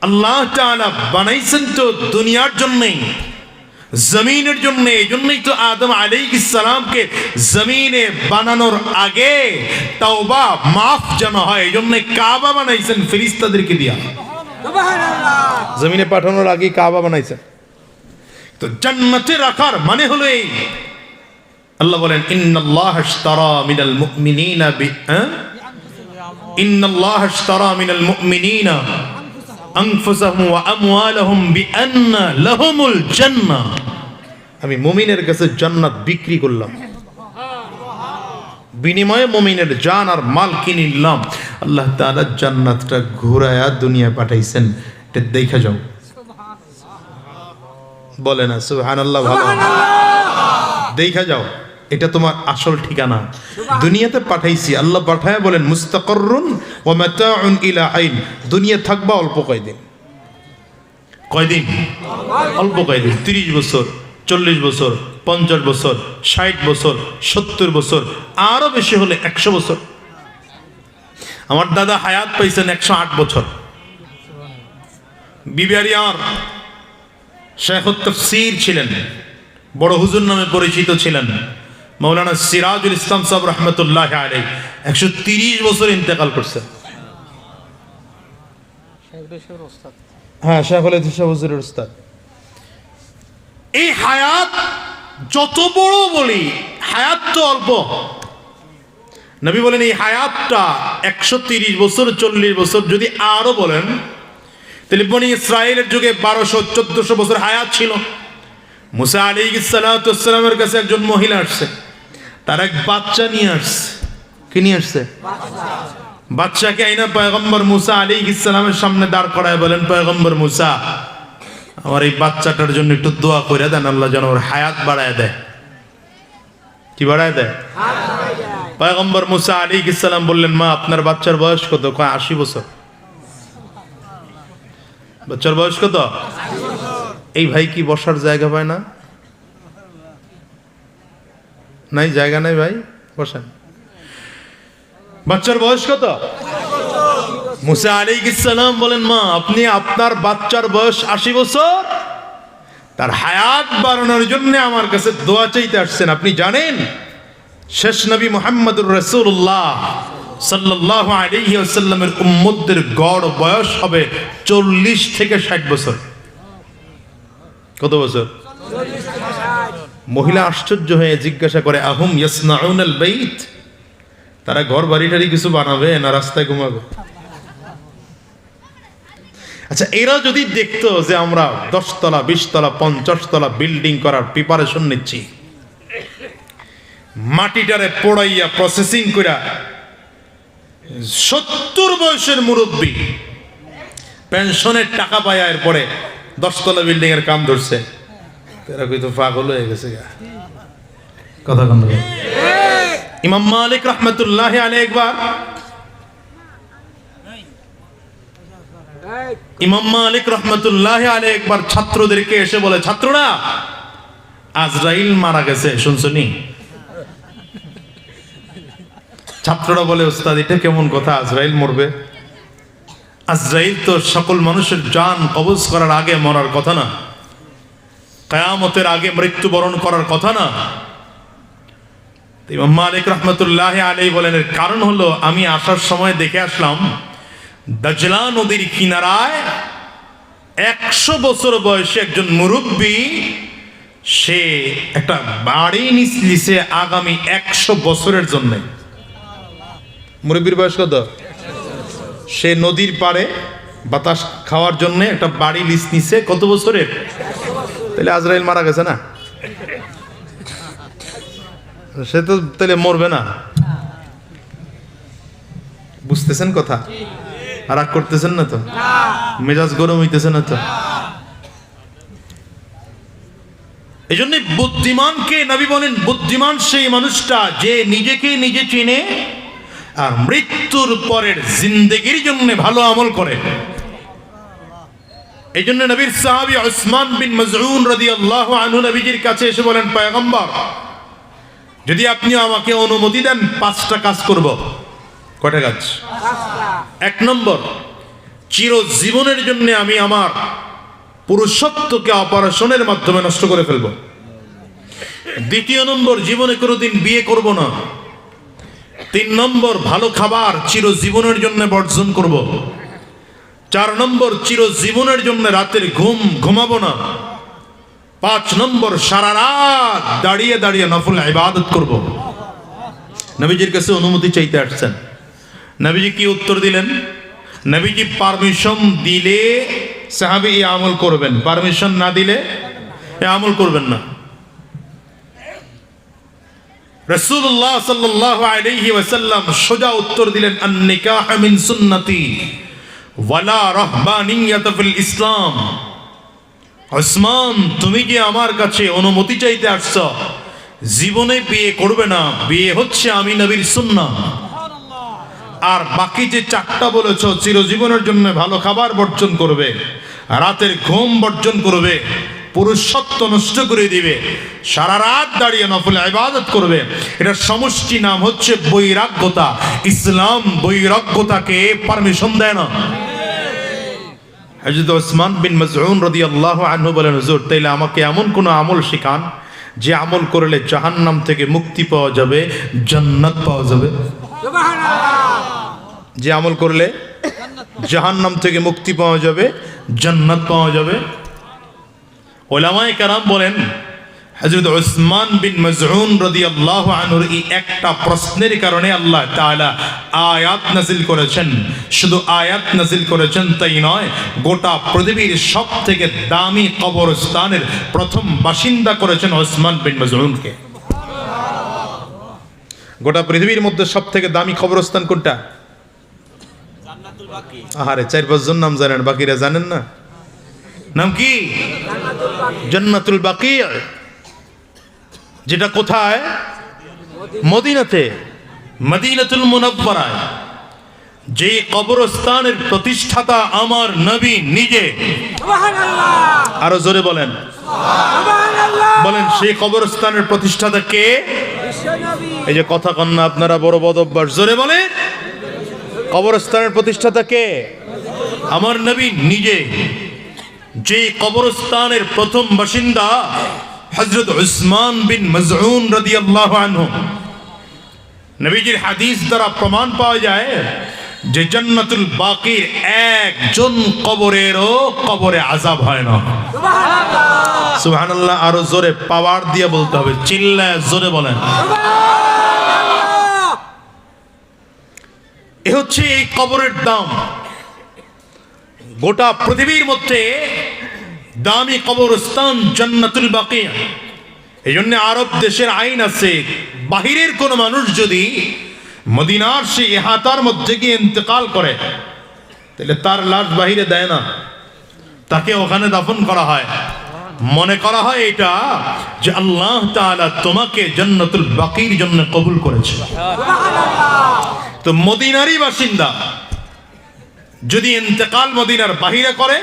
আল্লাহ তাআলা বানাইছেন তো দুনিয়ার জন্যই, জমিনের জন্য। এই জন্যই তো আদম আলাইহিস সালামকে জমিনে বানানোর আগে তাওবা মাফ যেন হয়, এই জন্য কাবা বানাইছেন ফেরেশতাদেরকে দিয়া। সুবহানাল্লাহ। জমিনে পাঠানোর আগে কাবা বানাইছেন। তো জান্নাতে রাখার মানে হলো এই। আল্লাহ বলেন ইন্নাল্লাহ আশতারা মিনাল মুমিনিনা ইন্নাল্লাহ আশতারা মিনাল মুমিনিনা আনফুসাহুম ওয়া আমওয়ালাহুম বিআন্না লাহুমুল জান্নাহ। আমি মুমিনের কাছে জান্নাত বিক্রি করলাম, বিনিময়ে মুমিনের জান আর মাল কিনে নিলাম। আল্লাহ তাআলা জান্নাতটা ঘুরায়া দুনিয়া পাঠাইছেন, এটা দেখা যাও। বলে না সুবহানাল্লাহ? ভালো, দেখা যাও, এটা তোমার আসল ঠিকানা। দুনিয়াতে পাঠাইছি, আল্লাহ পাঠায় বলেন মুস্তাকাররুন ওয়া মাতাউন ইলা আইন। দুনিয়া থাকবা অল্প কয়দিন। কয়দিন? অল্প কয়দিন। 30 বছর, 40 বছর, 50 বছর, 60 বছর, 70 বছর, আরো বেশি হলে 100 বছর। আমার দাদা হায়াত পাইছেন 108 বছর। বিবিআরিয়ার শেখুত তাফসীর ছিলেন, বড় হুজুর নামে পরিচিত ছিলেন মাওলানা সিরাজুল ইসলাম সাহেব রহমতুল্লাহ আলাইহি। 130 বছর ইন্তেকাল করছেন। হ্যাঁ, শেখুল হাদিস হুজুরের উস্তাদ। এই হায়াত যত বড় বলি, হায়াত তো অল্প। নবী বলেন এই হায়াতটা 130 বছর, 40 বছর, যদি আরো বলেন তাহলে বনি ইসরায়েলের যুগে 1200-1400 বছর হায়াত ছিল। মুসা আলাইহিস সালাতু ওয়াস সালামের কাছে একজন মহিলা আসছে, তার এক বাচ্চা নিয়ে আসছে। কি নিয়ে আসছে? বাচ্চাকে আইনা পয়গম্বর মুসা আলাইহিস সালামের সামনে দাঁড় করায় বলেন, পয়গম্বর মুসা, আমার এই বাচ্চাটার জন্য একটু দোয়া করে দেন, আল্লাহ যেন ওর হায়াত বাড়ায় দেয়। কি বাড়ায় দেয়? পয়গম্বর মুসা আলাইহিস সালাম বললেন, মা আপনার বাচ্চার বয়স কত? কয় 80 বছর। বাচ্চার বয়স কত? এই ভাই কি বসার জায়গা পায় না? নাই, জায়গা নাই ভাই, বসেন। বাচ্চার বয়স কত? মুসা আলাইহিস সালাম বলেন, মা আপনি আপনার বাচ্চার বয়স 80 বছর, তার হায়াত বাড়ানোর জন্য আমার কাছে দোয়া চাইতে আসছেন। আপনি জানেন শেষ নবী মুহাম্মদুর রাসূলুল্লাহ সাল্লাল্লাহু আলাইহি ওয়াসাল্লামের উম্মতদের গড় বয়স হবে 40 থেকে 60 বছর। কত বছর? মহিলা আশ্চর্য হয়ে জিজ্ঞাসা করে, আহুম ইয়াসনাউনাল বাইত? তারা ঘর বাড়িটারি কিছু বানাবে না রাস্তায় ঘুমাবে? আচ্ছা, এরা যদি দেখতো যে আমরা 10 তলা, 20 তলা, 50 তলা বিল্ডিং করার প্রিপারেশন নিচ্ছি, মাটিটারে পোড়াইয়া প্রসেসিং কইরা 70 বয়সের মুরব্বী পেনশনের টাকা পায়, এরপরে 10 তলা বিল্ডিং এর কাম ধরছে, এরা কইতো পাগল হয়ে গেছে। কথা কন। ইমাম মালিক রহমতুল্লাহ আলাইহি একবার ইমাম মালিক রহমতুল্লাহ আলাইহি একবার ছাত্রদেরকে এসে বলে, ছাত্ররা আজরাইল মারা গেছে, শুনছনি? ছাত্ররা বলে, উস্তাদ এটা কেমন কথা, আজরাইল মরবে? আজরাইল তো সকল মানুষের জান কবজ করার আগে মরার কথা না, কিয়ামতের আগে মৃত্যুবরণ করার কথা না। ইমাম মালিক রহমতুল্লাহ আলাইহি বলেন, এর কারণ হলো আমি আসার সময় দেখে আসলাম দাজলা নদীর কিনারায় 100 বছর বয়সী একজন মুরব্বী, সে একটা বাড়ি নিছে আগামী 100 বছরের জন্য। মুরব্বীর বয়স কত? সে নদীর পাড়ে বাতাস খাওয়ার জন্য একটা বাড়ি লিজ নিছে কত বছরের? তাহলে আজরাইল মারা গেছে না? সে তো তাহলে মরবে না? বুঝতেছেন কথা? রাগ করতেছেন না তো? মেজাজ গরম হইতেছে না তো? এই জন্য বুদ্ধিমানকে নবী বলেন, বুদ্ধিমান সেই মানুষটা যে নিজেকে নিজে চিনে আর মৃত্যুর পরের জিন্দেগির জন্য ভালো আমল করে। এই জন্য নবীর সাহাবী উসমান বিন মাযউন রাদিয়াল্লাহু আনহু নবীজির কাছে এসে বলেন, পয়গম্বর, যদি আপনি আমাকে অনুমতি দেন 5টা কাজ করব। কয়টা কাজ? 1 নম্বর, চিরজীবনের জন্য আমি আমার পুরুষত্বকে অপারেশনের মাধ্যমে নষ্ট করে ফেলব। 2 নম্বর, জীবনে কোনোদিন বিয়ে করব না। 3 নম্বর, ভালো খাবার চিরজীবনের জন্য বর্জন করব। 4 নম্বর, চিরজীবনের জন্য রাতের ঘুম ঘুমাবো না। 5 নম্বর, সারা রাত দাঁড়িয়ে দাঁড়িয়ে নফল ইবাদত করব। নবীজির কাছে অনুমতি চাইতে আসছেন। নবীজি কি উত্তর দিলেন? নবীজি পারমিশন দিলে সাহাবী এই আমল করবেন, পারমিশন না দিলে এই আমল করবেন না। রাসূলুল্লাহ সাল্লাল্লাহু আলাইহি ওয়াসাল্লাম সোজা উত্তর দিলেন, আন নিকাহ মিন সুন্নতি ওয়ালা রাহবানিয়াতা ফিল ইসলাম। উসমান, তুমি যে আমার কাছে অনুমতি চাইতে আসছো, জীবনে বিয়ে করবে না, বিয়ে হচ্ছে আমি নবীর সুন্নাহ। আর বাকি যে 4টা বলেছো, চিরজীবনের জন্য ভালো খাবার বর্জন করবে, রাতের ঘুম বর্জন করবে, পুরুষত্ব নষ্ট করে দিবে, সারা রাত দাঁড়িয়ে নফল ইবাদত করবে, এটার সমষ্টি নাম হচ্ছে বৈরাগ্যতা। ইসলাম বৈরাগ্যতাকে পারমিশন দেয় না। হযরত উসমান বিন মাযউন রাদিয়াল্লাহু আনহু বলেন, হুজুর, তাইলে আমাকে এমন কোন আমল শিখান যে আমল করলে জাহান্নাম থেকে মুক্তি পাওয়া যাবে, জান্নাত পাওয়া যাবে। যে আমল করলে জাহান্নাম থেকে মুক্তি পাওয়া যাবে, জান্নাত পাওয়া যাবে। উলামায়ে কেরাম বলেন, হযরত উসমান বিন মাযউন রাদিয়াল্লাহু আনহুর এই একটা প্রশ্নের কারণে আল্লাহ তাআলা আয়াত নাযিল করেছেন। শুধু আয়াত নাযিল করেছেন তাই নয়, গোটা পৃথিবীর সবথেকে দামি কবরস্থানের প্রথম বাসিন্দা করেছেন উসমান বিন মাযউনকে। গোটা পৃথিবীর মধ্যে সবথেকে দামি কবরস্থান কোনটা? আহারে, 4-5 জন নাম জানেন, বাকিরা জানেন না। নাম কি? জান্নাতুল বাকি। যেটা কোথায়? মদিনাতে, মদিনাতুল মুনাওয়ারায়। যে কবরস্থানের প্রতিষ্ঠাতা আমার নবী নিজে। সুবহানাল্লাহ। আরো জোরে বলেন সুবহানাল্লাহ। বলেন, সেই কবরস্থানের প্রতিষ্ঠাতা কে? বিশ্বনবী। এই যে কথা কন না আপনারা, বড় বদ অভ্যাস। জোরে বলেন, কবরস্থানের প্রতিষ্ঠাতা কে? আমার নবী নিজে। যে কবরস্থানের প্রথম বাসিন্দা হযরত উসমান বিন মাযউন রাদিয়াল্লাহু আনহু। নবীজির হাদিস দ্বারা প্রমাণ পাওয়া যায় যে জান্নাতুল বাকির একজন কবরেরও কবরে আযাব হয় না। সুবহানাল্লাহ। সুবহানাল্লাহ। আরো জোরে পাওয়ার দিয়ে বলতে হবে, চিল্লায় জোরে বলেন। এ হচ্ছে এই কবরের দাম। গোটা পৃথিবীর মধ্যে দামি কবরস্থান জান্নাতুল বাকি। এই জন্য আরব দেশের আইন আছে, বাহিরের কোন মানুষ যদি মদিনার সেই এহাতার মধ্যে গিয়ে ইন্তেকাল করে, তাহলে তার লাশ বাহিরে দেয় না, তাকে ওখানে দাফন করা হয়। মনে করা হয় এটা যে আল্লাহ তাআলা তোমাকে জান্নাতুল বাকির জন্য কবুল করেছে। তো মদিনারই বাসিন্দা যদি ইন্তেকাল মদিনার বাহিরে করে,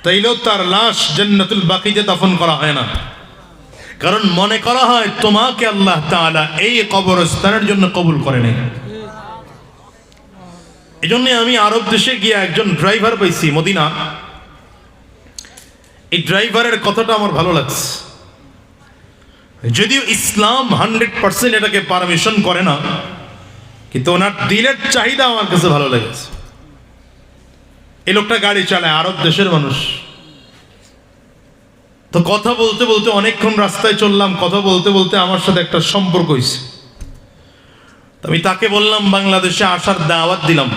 তাইলেও তার লাশ জান্নাতুল বাকিতে দাফন করা হয় না, কারণ মনে করা হয় তোমাকে আল্লাহ তাআলা এই কবরস্থানের জন্য কবুল করে নাই। এই জন্য আমি আরব দেশে গিয়ে একজন ড্রাইভার পাইছি মদিনা। এই ড্রাইভারের কথাটা আমার ভালো লাগছে। যদিও ইসলাম 100% এটাকে পারমিশন করে না, কিন্তু ওনার দিলের চাহিদা আমার কাছে ভালো লেগেছে। এই লোকটা গাড়ি চালায়, আরব দেশের মানুষ। তো কথা বলতে বলতে অনেকক্ষণ রাস্তায় চললাম, কথা বলতে বলতে আমার সাথে একটা সম্পর্ক হয়েছে। আমি তাকে বললাম, বাংলাদেশে আসার দাওয়াত দিলাম।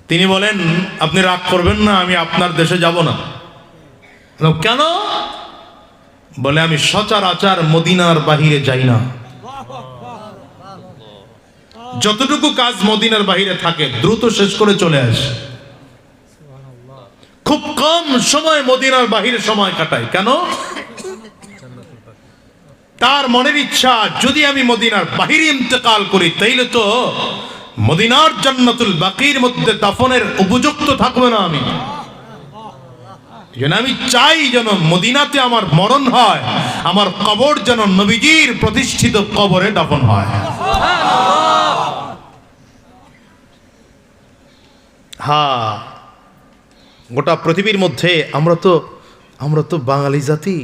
তিনি বলেন, আপনি রাগ করবেন না, আমি আপনার দেশে যাব না। কেন? বলে, আমি সচরাচর মদিনার বাহিরে যাই না। যতটুকু কাজ মদিনার বাইরে থাকে দ্রুত শেষ করে চলে আসে। খুব কম সময় মদিনার বাহিরে সময় কাটায়। কেন? তার মনের ইচ্ছা, যদি আমি মদিনার বাহিরে ইন্তেকাল করি তাইলে তো মদিনার জান্নাতুল বাকির মধ্যে দাফনের উপযুক্ত থাকবে না আমি। আমি চাই যেন মদিনাতে আমার মরণ হয়, আমার কবর যেন নবীজির প্রতিষ্ঠিত কবরে দাফন হয়। হ্যাঁ, গোটা পৃথিবীর মধ্যে আমরা তো বাঙালি জাতি,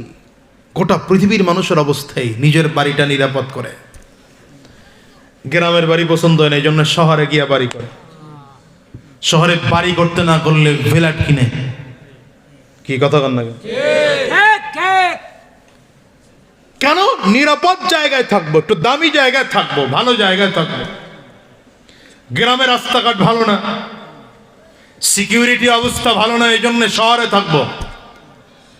গোটা পৃথিবীর মানুষের অবস্থায় নিজের বাড়িটা নিরাপদ করে। গ্রামের বাড়ি পছন্দ হয় না, এই জন্য শহরে গিয়া বাড়ি করে। শহরে বাড়ি করতে না করলে ফ্ল্যাট কিনে। কি কথা কন না? কেন? নিরাপদ জায়গায় থাকবো, একটু দামি জায়গায় থাকবো, ভালো জায়গায় থাকবো। গ্রামের রাস্তাঘাট ভালো না, সিকিউরিটি অবস্থা ভালো না, এই জন্য শহরে থাকবো।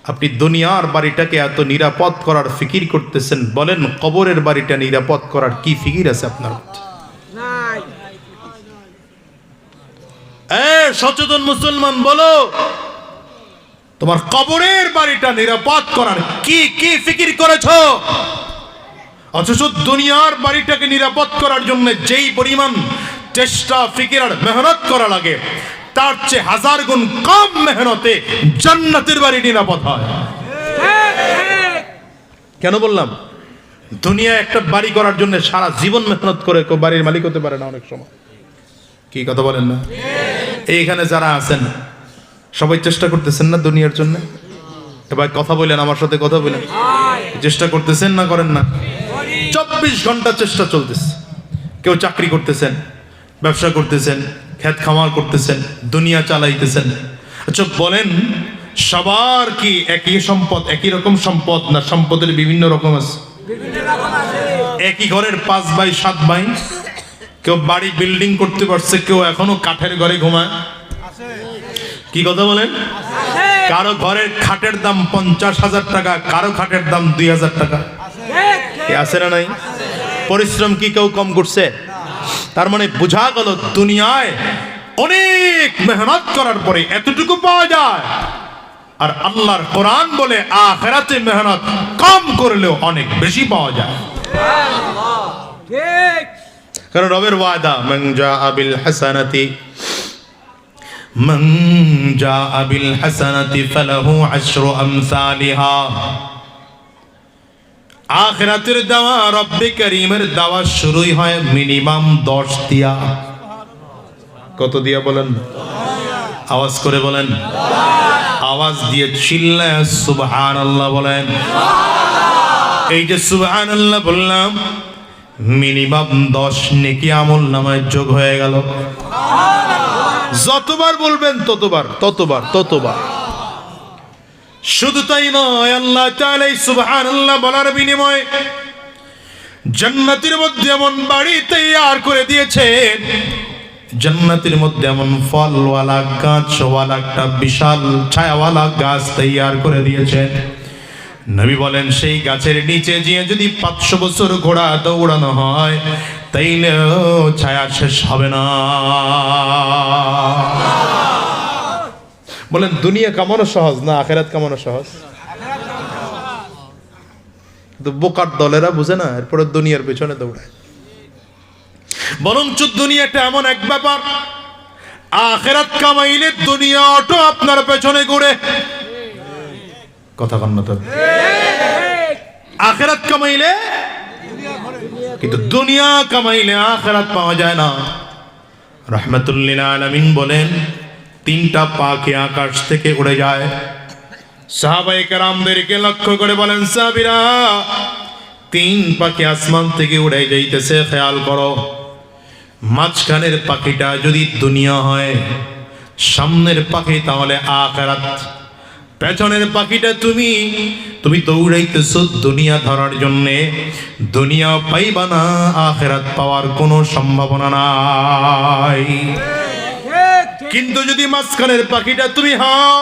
আপনি দুনিয়ার বাড়িটাকে এত নিরাপদ করার ফিকির করতেছেন, বলেন কবরের বাড়িটা নিরাপদ করার কি ফিকির আছে আপনার মধ্যে? সচেতন মুসলমান বলো, তোমার কবরের বাড়িটা নিরাপদ করার কি কি ফিকির করেছো? অথচ দুনিয়ার বাড়িটাকে নিরাপদ করার জন্য যেই পরিমাণ চেষ্টা, ফিকির আর মেহনত করা লাগে, তার চেয়ে 1000 গুণ কম মেহনতে জান্নাতের বাড়ি নিরাপদ হয়। কেন বললাম? দুনিয়া একটা বাড়ি করার জন্য সারা জীবন মেহনত করে কেউ বাড়ির মালিক হতে পারে না অনেক সময়। কি কথা বলেন না? এইখানে যারা আছেন সবাই চেষ্টা করতেছেন না দুনিয়ার জন্য? এবার কথা বলেন, আমার সাথে কথা বলেন। চেষ্টা করতেছেন না করেন না? 24 ঘন্টা চেষ্টা চলতেছে। কেউ চাকরি করতেছেন, ব্যবসা করতেছেন, ক্ষেত খামার করতেছেন, দুনিয়া চালাইতেছেন। আচ্ছা বলেন, সবার কি একই সম্পদ, একই রকম সম্পদ, না সম্পদের বিভিন্ন রকম আছে? একই ঘরের 5 ভাই 7 ভাই, কেউ বাড়ি বিল্ডিং করতে পারছে, কেউ এখনো কাঠের ঘরে ঘুমায়। কি কথা বলেন? কারো ঘরের খাটের দাম 50,000 টাকা, কারো খাটের দাম 2,000 টাকা। আছে না নাই? পরিশ্রম কি কেউ কম করছে? তার মানে বোঝা গেল দুনিয়ায় অনেক মেহনত করার পরে এতটুকু পাওয়া যায়। আর আল্লাহর কোরআন বলে আখিরাতে মেহনত কম করলেও অনেক বেশি পাওয়া যায়। কারণ রবের ওয়াদা, মান জাআ বিল হাসানাতি ফালাহু আশরু আমসালিহা। আখিরাতের দাওয়া, রব্বে কারীমের দাওয়া শুরুই হয় মিনিমাম 10 দিয়া। কত দিয়া বলেন? আওয়াজ করে বলেন। আওয়াজ দিয়ে চিল্লায় সুবহানাল্লাহ বলেন। এই যে সুবহানাল্লাহ বললাম, মিনিমাম 10 নেকি আমল নামায় যোগ হয়ে গেল। যতবার বলবেন ততবার। শুধু তাই নয়, আল্লাহ তাআলা সুবহানাল্লাহ বলার বিনিময়ে জান্নাতের মধ্যে এমন বাড়ি তৈয়ার করে দিয়েছেন, জান্নাতের মধ্যে এমন ফলওয়ালা গাছওয়ালা একটা বিশাল ছায়াওয়ালা গাছ তৈয়ার করে দিয়েছেন। নবী বলেন, সেই গাছের নিচে গিয়ে যদি 500 বছর ঘোড়া দৌড়ানো হয় তাইলেও ছায়া শেষ হবে না। বলেন, দুনিয়া কামানো সহজ না আখিরাত কামানো সহজ? কিন্তু বোকার দলেরা বুঝে না, এরপরে দুনিয়ার পেছনে দৌড়ায়। বরঞ্চ দুনিয়াটা এমন এক ব্যাপার, আখিরাত কামাইলে দুনিয়া অটো আপনার পেছনে ঘুরে। কথা কন না তো? আখিরাত কামাইলে, কিন্তু দুনিয়া কামাইলে আখিরাত পাওয়া যায় না। রাহমাতুল লিল আলামিন বলেন, 3টা পাখি আকাশ থেকে উড়ে যায়। সাহাবায়ে কেরামদেরকে লক্ষ্য করে বলেন, সাহাবীরা, 3 পাখি আসমান থেকে উড়ে যাইতেছে, খেয়াল করো। মাঝখানের পাখিটা যদি দুনিয়া হয়, সামনের পাখি তাহলে আখিরাত, পেছনের পাখিটা তুমি দৌড়াইতেছো দুনিয়া ধরার জন্যে। দুনিয়া পাইবা না, আখিরাত পাওয়ার কোনো সম্ভাবনা নাই। কিন্তু যদি মাঝখানের পাখিটা তুমি হও,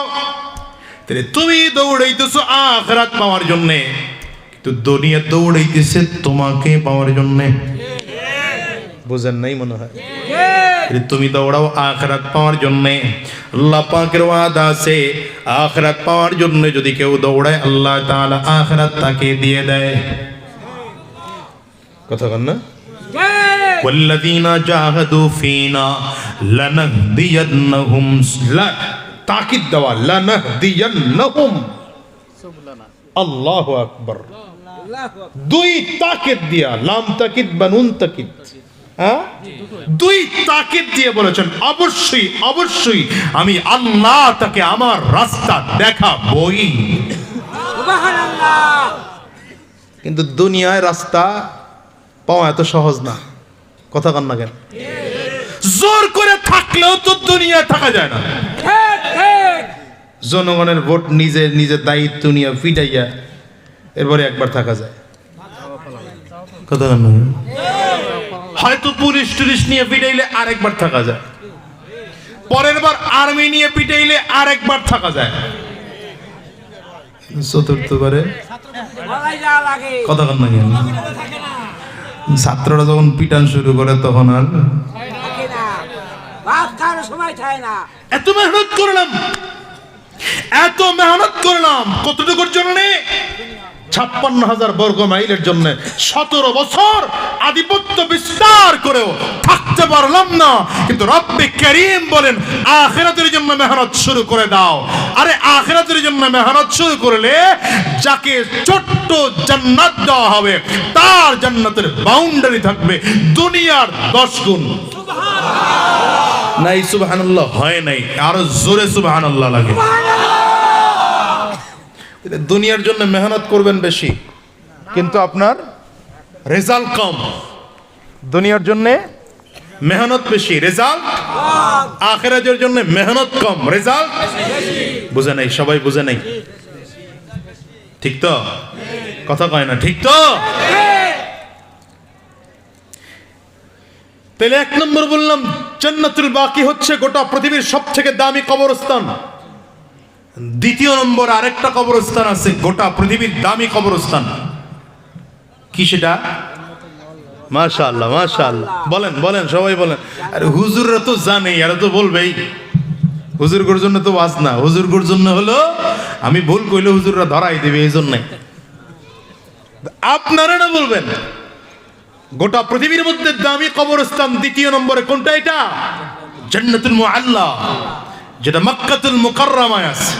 তাহলে তুমি দৌড়াইতেছো আখিরাত পাওয়ার জন্যে, কিন্তু দুনিয়া দৌড়াইতেছে তোমাকে পাওয়ার জন্যে। বুঝেন নাই মনে হয়। তুমি দৌড়াও আখিরাত পাওয়ার জন্য। আল্লাহ পাকের ওয়াদা আছে, আখিরাত পাওয়ার জন্য যদি কেউ দৌড়ায় আল্লাহ তাআলা আখিরাত তাকে দিয়ে দেয়। কথা বল না? ওয়াল্লাযীনা জাহাদু ফীনা লানাহদিয়ান্নাহুম, তাকিদ দেওয়া, লানাহদিয়ান্নাহুম। আল্লাহু আকবার। দুই তাকিদ দিয়া, লাম তাকিদ বা নুন তাকিদ, দুই তাকিদ দিয়ে বলেছেন অবশ্যই অবশ্যই আমি আল্লাহ তাকে আমার রাস্তা দেখাবই। সুবহানাল্লাহ। কিন্তু দুনিয়ায় রাস্তা পাওয়া এত সহজ না। কথা কান না কেন? জোর করে থাকলেও তো দুনিয়ায় থাকা যায় না। জনগণের ভোট নিজে নিজের দায়িত্ব নিয়ে ফিটাইয়া এরপরে একবার থাকা যায়। কথা কান না? হয়তো পুলিশ টুলিশ নিয়ে পিটাইলে আরেকবার থাকা যায়, পরের বার আর্মি নিয়ে পিটাইলে আরেকবার থাকা যায়, চতুর্থবারে কথা কান না কেন? ছাত্ররা যখন পিটান শুরু করে তখন আর এত মেহনত করলাম, এত মেহনত করলাম কতটুকুর জন্য? 56,000 বর্গ মাইলের জন্য 17 বছর আধিপত্য বিস্তার করেও থাকতে পারলাম না। কিন্তু রব্বে কারীম বলেন আখিরাতের জন্য মেহনত শুরু করে দাও। আরে আখিরাতের জন্য মেহনত শুরু করলে যাকে ছোট্ট জান্নাত দেওয়া হবে তার জান্নাতের বাউন্ডারি থাকবে দুনিয়ার 10 গুণ। নাই সুবহানাল্লাহ হয় নাই, আরো জোরে সুবহানাল্লাহ লাগে। দুনিয়ার জন্য মেহনত করবেন বেশি কিন্তু আপনার রেজাল্ট কম। দুনিয়ার জন্য মেহনত বেশি, রেজাল্ট আখিরাতের জন্য মেহনত কম, রেজাল্ট বুঝে নাই, সবাই বুঝে নাই। ঠিক তো? কথা কয় না ঠিক তো? তাহলে 1 নম্বর বললাম জান্নাতুল বাকি হচ্ছে গোটা পৃথিবীর সবথেকে দামি কবরস্থান। দ্বিতীয় নম্বর আরেকটা কবরস্থান আছে গোটা পৃথিবীর দামি কবরস্থান। কি সেটা? মাশাআল্লাহ মাশাআল্লাহ। বলেন বলেন সবাই বলেন। আরে হুজুররা তো জানে, এরা তো বলবেই। হুজুরগুর জন্য তো ওয়াজ না, হুজুরগুর জন্য হলো আমি ভুল কইলে হুজুররা ধরাই দেবে, এই জন্য আপনারা না বলবেন। গোটা পৃথিবীর মধ্যে দামি কবরস্থান দ্বিতীয় নম্বরে কোনটা? এটা জান্নাতুল মুআল্লা, যেটা মক্কাতুল মুকাররমায় আছে।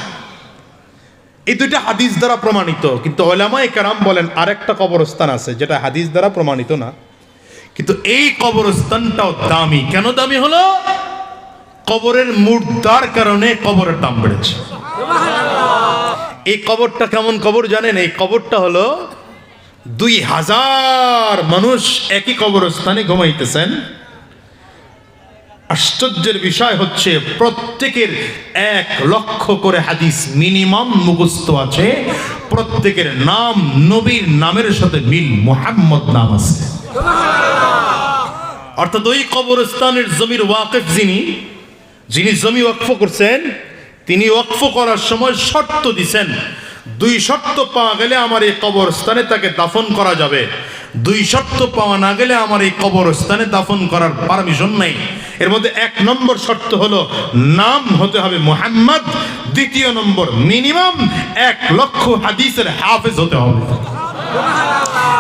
এই দুইটা হাদিস দ্বারা প্রমাণিত, কিন্তু উলামায়ে কেরাম বলেন আরেকটা কবরস্থান আছে যেটা হাদিস দ্বারা প্রমাণিত না, কিন্তু এই কবরস্থানটাও দামি। কেন দামি হলো? কবরের মুর্দার কারণে কবরের দাম বেড়েছে। এই কবরটা কেমন কবর জানেন? এই কবরটা হলো 2000 মানুষ একই কবরস্থানে ঘুমাইতেছেন। আশ্চর্যের বিষয় হচ্ছে প্রত্যেকের 1 লক্ষ করে হাদিস মিনিমাম মুখস্থ আছে, প্রত্যেকের নাম নবীর নামের সাথে মিল, মুহাম্মদ নাম আছে। অর্থাৎ ওই কবরস্থানের জমির ওয়াকিফ যিনি জমি ওয়াকফ করছেন, তিনি ওয়াকফ করার সময় শর্ত দিছেন 2 শর্ত পাওয়া গেলে আমার এই কবরস্থানে তাকে দাফন করা যাবে, 2 শর্ত পাওয়া না গেলে আমার এই কবরস্থানে দাফন করার পারমিশন নেই। এর মধ্যে 1 নম্বর শর্ত হলো নাম হতে হবে মুহাম্মদ, দ্বিতীয় নম্বর মিনিমাম 1 লক্ষ হাদিসের হাফেজ হতে হবে।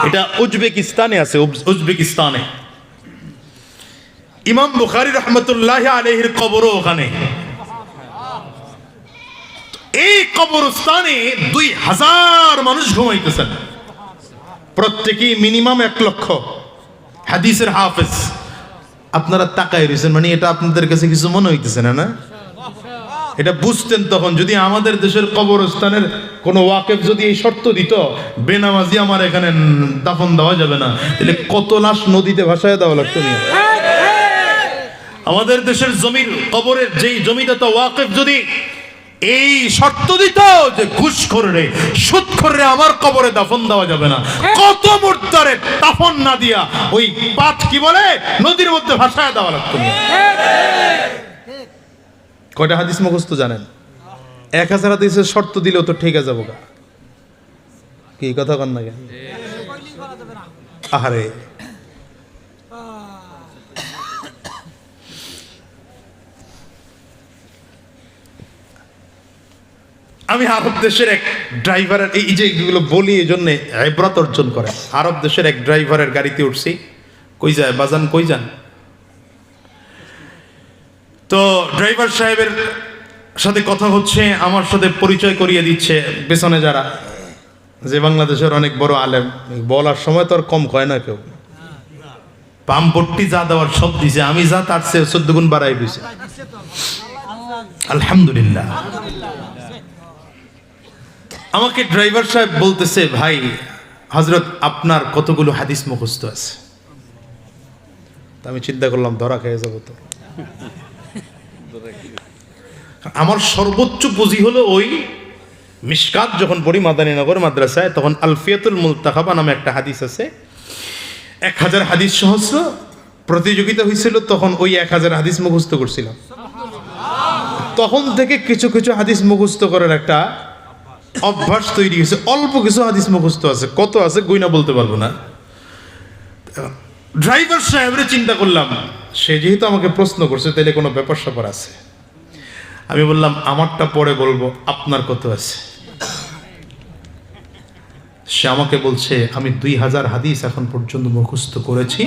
এটা উজবেকিস্তানে আছে, উজবেকিস্তানে। ইমাম বুখারী রাহমাতুল্লাহি আলাইহির কবরও ওখানে। এই কবরস্থানে 2000 মানুষ ঘুমাইতেছেন, প্রত্যেকেই মিনিমাম 1 লক্ষ হাদিসের হাফেজ। আপনারা তাকায় রয়েছেন, মানে এটা আপনাদের কাছে কিছু মনে হইতেছে না? না, এটা বুঝতেন তখন যদি আমাদের দেশের কবরস্থানের কোন ওয়াকিফ যদি এই শর্ত দিত বেনামাজি আমার এখানে দাফন দেওয়া যাবে না, তাহলে কত লাশ নদীতে ভাসায় দেওয়া লাগতো। আমাদের দেশের জমির কবরের যেই জমিদাতা ওয়াকিফ যদি এই শর্ত দিত যে ঘুষখোররে সুদখোররে আমার কবরে দাফন দেওয়া যাবে না, কত মুর্দারে দাফন না দিয়া ওই পাট কি বলে নদীর মধ্যে ভাসায় দেওয়া লাগতো। কয়টা হাদিস মুখস্থ জানেন? 1000 হাদিসের শর্ত দিলেও তো ঠিক আছে বোকা। কি কথা কন না কেন? আহারে আমি আরব দেশের এক ড্রাইভারের এই যে এগুলো বলি এই জন্যে ইবরাত অর্জন করে। আরব দেশের এক ড্রাইভারের গাড়িতে উঠছি, কই যায় বাজান কই যান? তো ড্রাইভার সাহেবের সাথে কথা হচ্ছে, আমার সাথে পরিচয় করিয়ে দিচ্ছে পেছনে যারা, যে বাংলাদেশের অনেক বড় আলেম, বলার সময় তো আর কম কয় না কেউ। পাম্পট্টি যা দেওয়ার সব দিছে, আমি যা তার চেয়ে 14 গুণ বাড়াই দিছে। আলহামদুলিল্লাহ। আমাকে ড্রাইভার সাহেব বলতেছে, ভাই হযরত আপনার কতগুলো হাদিস মুখস্থ আছে? আমি চিন্তা করলাম ধরা খেয়ে যাবো তো। আমার সর্বোচ্চ পুঁজি হলো ওই মিশকাত যখন পড়ি মাদানীনগর মাদ্রাসায়, তখন আলফিয়াতুল মুলতাকাবা নামে একটা হাদিস আছে, 1000 হাদিস সহস্র প্রতিযোগিতা হয়েছিল, তখন ওই 1000 হাদিস মুখস্থ করছিলাম। তখন থেকে কিছু কিছু হাদিস মুখস্থ করার একটা অভ্যাস তৈরি হয়েছে। অল্প কিছু হাদিস মুখস্থ আছে, কত আছে গইনা বলতে পারবো না। ড্রাইভার সাহেবরে চিন্তা করলাম, সে যেহেতু আমাকে প্রশ্ন করছে তাহলে কোনো ব্যাপার স্যাপার আছে। আমি বললাম আমারটা পরে বলবো, আপনার কত আছে? সে আমাকে বলছে আমি 2000 হাদিস এখন পর্যন্ত মুখস্থ করেছি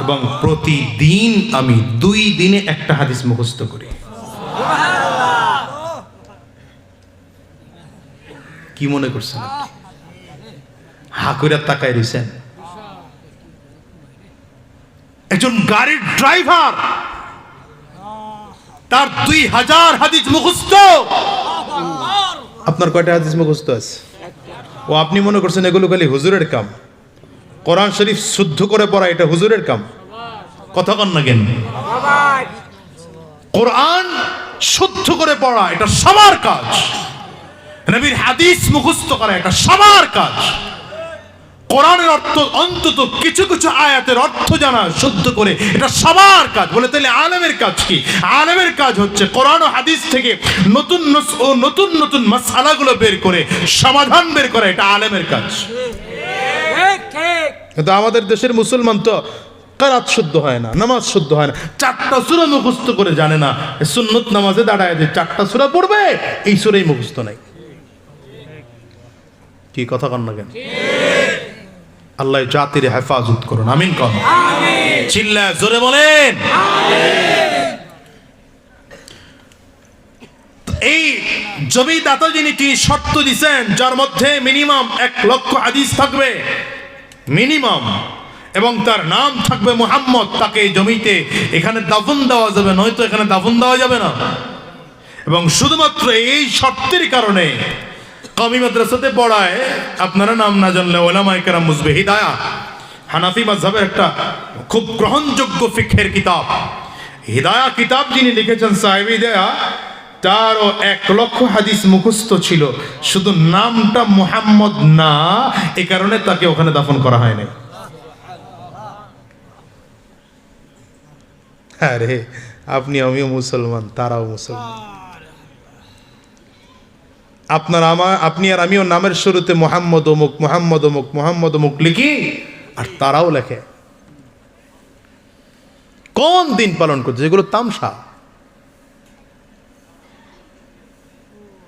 এবং প্রতিদিন আমি 2 দিনে একটা হাদিস মুখস্থ করি। কি মনে করছেন? হা কইরা তাকায় রইছেন। একজন গাড়ির ড্রাইভার, তার 2000 হাদিস মুখস্থ। আপনার কয়টা হাদিস মুখস্থ আছে? ও আপনি মনে করছেন এগুলো খালি হুজুরের কাম? কোরআন শরীফ শুদ্ধ করে পড়া এটা হুজুরের কাম? কথা কন না কেন? কোরআন শুদ্ধ করে পড়া এটা সবার কাজ। নবীর হাদিস মুখস্থ করা এটা সবার কাজ। কোরআনের অর্থ অন্তত কিছু কিছু আয়াতের অর্থ জানা শুদ্ধ করে এটা সবার কাজ। বলে তাহলে আলেমের কাজ কি? আলেমের কাজ হচ্ছে কোরআন ও হাদিস থেকে নতুন নতুন নতুন মাসআলাগুলো বের করে সমাধান বের করা, এটা আলেমের কাজ। কিন্তু আমাদের দেশের মুসলমান তো কিরাত শুদ্ধ হয় না, নামাজ শুদ্ধ হয় না, 4টা সূরা মুখস্থ করে জানে না। সুন্নত নামাজে দাঁড়ায় যে 4টা সূরা পড়বে, এই সূরাই মুখস্থ নাই। কি কথা কন না কেন? আল্লাহ জাতির হেফাজত করুন, আমিন কন। চিল্লায় জোরে বলেন। এই জমিদাতা যিনি তিনি শর্ত দিচ্ছেন যার মধ্যে মিনিমাম 1 লক্ষ হাদিস থাকবে মিনিমাম, এবং তার নাম থাকবে মুহাম্মদ, তাকে এই জমিতে এখানে দাফন দেওয়া যাবে, নয়তো এখানে দাফন দেওয়া যাবে না। এবং শুধুমাত্র এই শর্তের কারণে কওমি মাদ্রাসাতে পড়ায়, আপনারা নাম না জানলে ওলামায়ে কেরাম মুসবে হিদায়া, হানাফি মাযহাবের একটা খুব গ্রহণযোগ্য ফিকহের কিতাব হিদায়া কিতাব যিনি লিখেছেন সাহেবী হিদায়া, তারও 1 লক্ষ হাদিস মুখস্থ ছিল, শুধু নামটা মুহাম্মদ না, এই কারণে তাকে ওখানে দাফন করা হয়নি। আরে আপনি আমিও মুসলমান, তারাও মুসলমান। আপনি আর আমিও নামের শুরুতে মুহাম্মদ অমুক মুহাম্মদ অমুক মুহাম্মদ অমুক লিখি, আর তারাও লেখে। কোন দিন পালন করছে? এগুলো তামসা।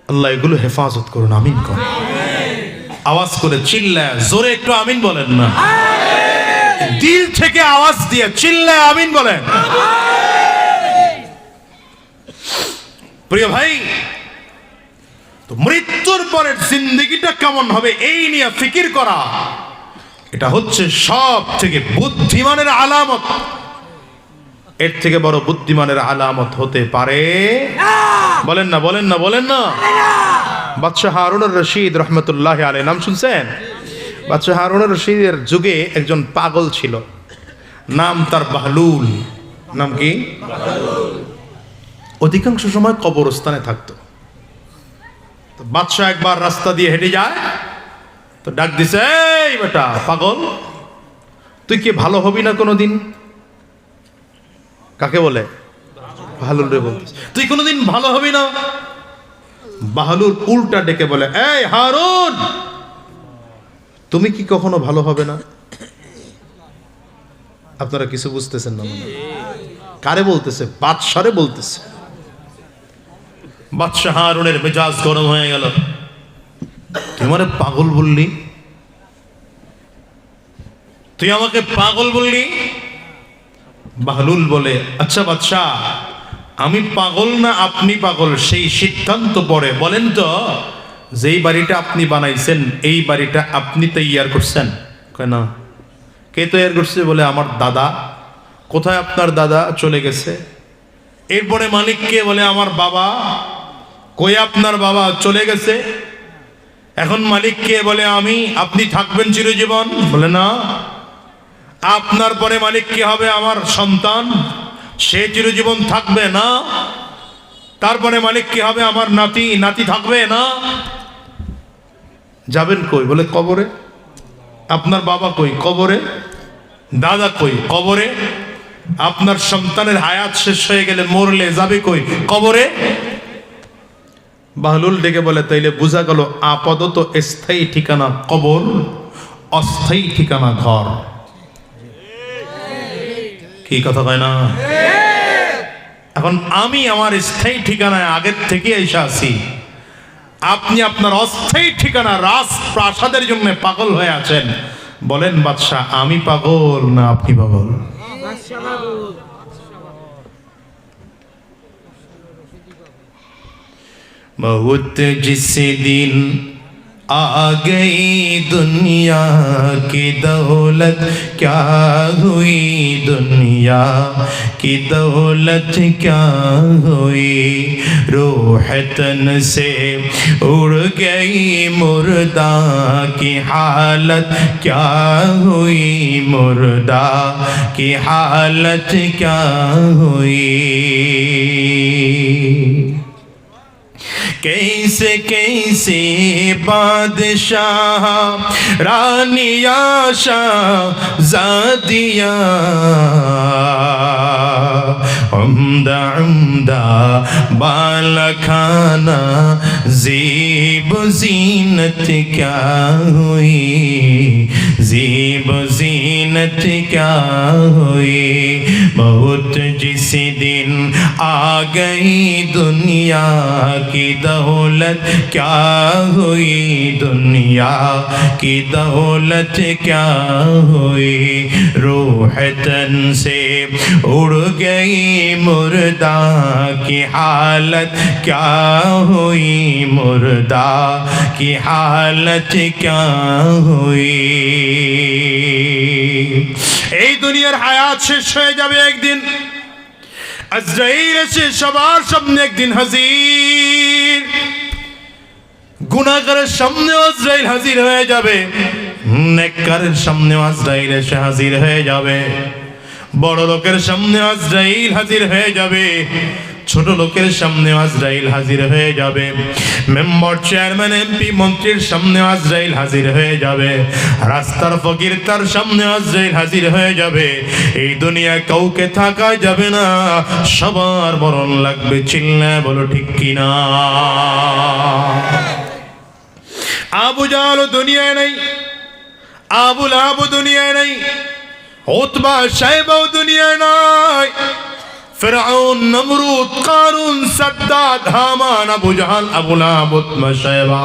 আল্লাহ এগুলো হেফাজত করুন, আমিন করুন। আওয়াজ করে চিল্লায় জোরে একটু আমিন বলেন না, দিল থেকে আওয়াজ দিয়ে চিল্লায় আমিন বলেন। প্রিয় ভাই, তো মৃত্যুর পরের জিন্দেগিটা কেমন হবে এই নিয়ে ফিকির করা, এটা হচ্ছে সব থেকে বুদ্ধিমানের আলামত। এর থেকে বড় বুদ্ধিমানের আলামত হতে পারে? বলেন না, বলেন না, বলেন না। বাদশাহ হারুনুর রশিদ রহমতুল্লাহ আলাইহি, নাম শুনছেন? বাদশাহ হারুনুর রশিদের যুগে একজন পাগল ছিল, নাম তার বাহলুল। নাম কি? অধিকাংশ সময় কবরস্থানে থাকতো। তো বাদশাহ একবার রাস্তা দিয়ে হেঁটে যায়, তো ডাক দিছে, এই বেটা পাগল, তুই কি ভালো হবি না কোনোদিন? কাকে বলে? বাহলুল রে বলতেছে, তুই কোনোদিন ভালো হবি না? বাহলুল উল্টা ডেকে বলে, এই হারুন, তুমি কি কখনো ভালো হবে না? আপনারা কিছু বুঝতেছেন না? কারে বলতেছে? বাদশারে বলতেছে। বাদশাহ হারুনের মেজাজ গরম হয়ে গেল। তুই আমারে পাগল বললি, তুই আমাকে পাগল বললি? বাহলুল বলে, আচ্ছা বাদশাহ, আমি পাগল না আপনি পাগল সেই সিদ্ধান্ত পরে বলেন তো, যেই বাড়িটা আপনি বানাইছেন এই বাড়িটা আপনি তৈয়ার করছেন? কয় না। কে তৈয়ার করছে? বলে আমার দাদা। কোথায় আপনার দাদা? চলে গেছে। এরপরে মালিক কে? বলে আমার বাবা। কই আপনার বাবা? চলে গেছে। এখন মালিক কে? বলে আমি। আপনি থাকবেন চিরজীবন? বলে না। আপনার পরে মালিক কে হবে? আমার সন্তান, সে চিরজীবন থাকবে না। তারপরে মালিক কে হবে? আমার নাতি, নাতি থাকবে না। যাবেন কই? বলে কবরে। আপনার বাবা কই? কবরে। দাদা কই? কবরে। আপনার সন্তানের হায়াত শেষ হয়ে গেলে, মরলে যাবে কই? কবরে। বাহলুল ডেকে বলে, তাইলে বোঝা গেল আপাতত স্থায়ী ঠিকানা কবর, অস্থায়ী ঠিকানা ঘর। কি কথা কয় না? এখন আমি আমার স্থায়ী ঠিকানায় আগের থেকে এসে আছি, আপনি আপনার অস্থায়ী ঠিকানা রাজপ্রাসাদের জন্য পাগল হয়ে আছেন। বলেন বাদশাহ, আমি পাগল না আপনি পাগল? बहुत जिस दिन आ गई दुनिया की दौलत, क्या हुई दुनिया की दौलत क्या हुई, रूह तन से उड़ गई मुर्दा की हालत क्या हुई, मुर्दा की हालत क्या हुई। कैसे कैसे बादशाह रानिया शाहज़ादिया, उम्दा उम्दा बाला खाना ज़ीब ज़ीनत क्या हुई, ज़ीब ज़ीनत क्या हुई। बहुत जिस दिन आ गई दुनिया की दौलत क्या हुई, दुनिया की दौलत क्या हुई, रूह तन से उड़ गई मुर्दा की हालत क्या हुई, मुर्दा की हालत क्या हुई। এই দুনিয়ার হায়াত শেষ হয়ে যাবে একদিন। আজরাইল এসে সবার সামনে একদিন হাজির। গুনাহগারের সামনে আজরাইল হাজির হয়ে যাবে, নেককারের সামনে আজরাইল এসে হাজির হয়ে যাবে, বড় লোকের সামনে আজরাইল হাজির হয়ে যাবে, ছোট লোকের সামনে আজরাইল হাজির হয়ে যাবে, মেম্বার চেয়ারম্যান এমপি মন্ত্রীর সামনে আজরাইল হাজির হয়ে যাবে, রাস্তার ফকির তার সামনে আজরাইল হাজির হয়ে যাবে। এই দুনিয়া কাউকে থাকা যাবে না, সবার মরণ লাগবে। চিল্লায় বলো ঠিক কিনা? আবু জাহল দুনিয়ায় নাই, আবু লাহাব দুনিয়ায় নাই, উতবা সাইবাও দুনিয়ায় নাই, ফিরআউন, নমরুদ, কারুন, সাদ্দাদ, হামান, আবু জাহাল, আবু লাহাব, উতবা সাইবা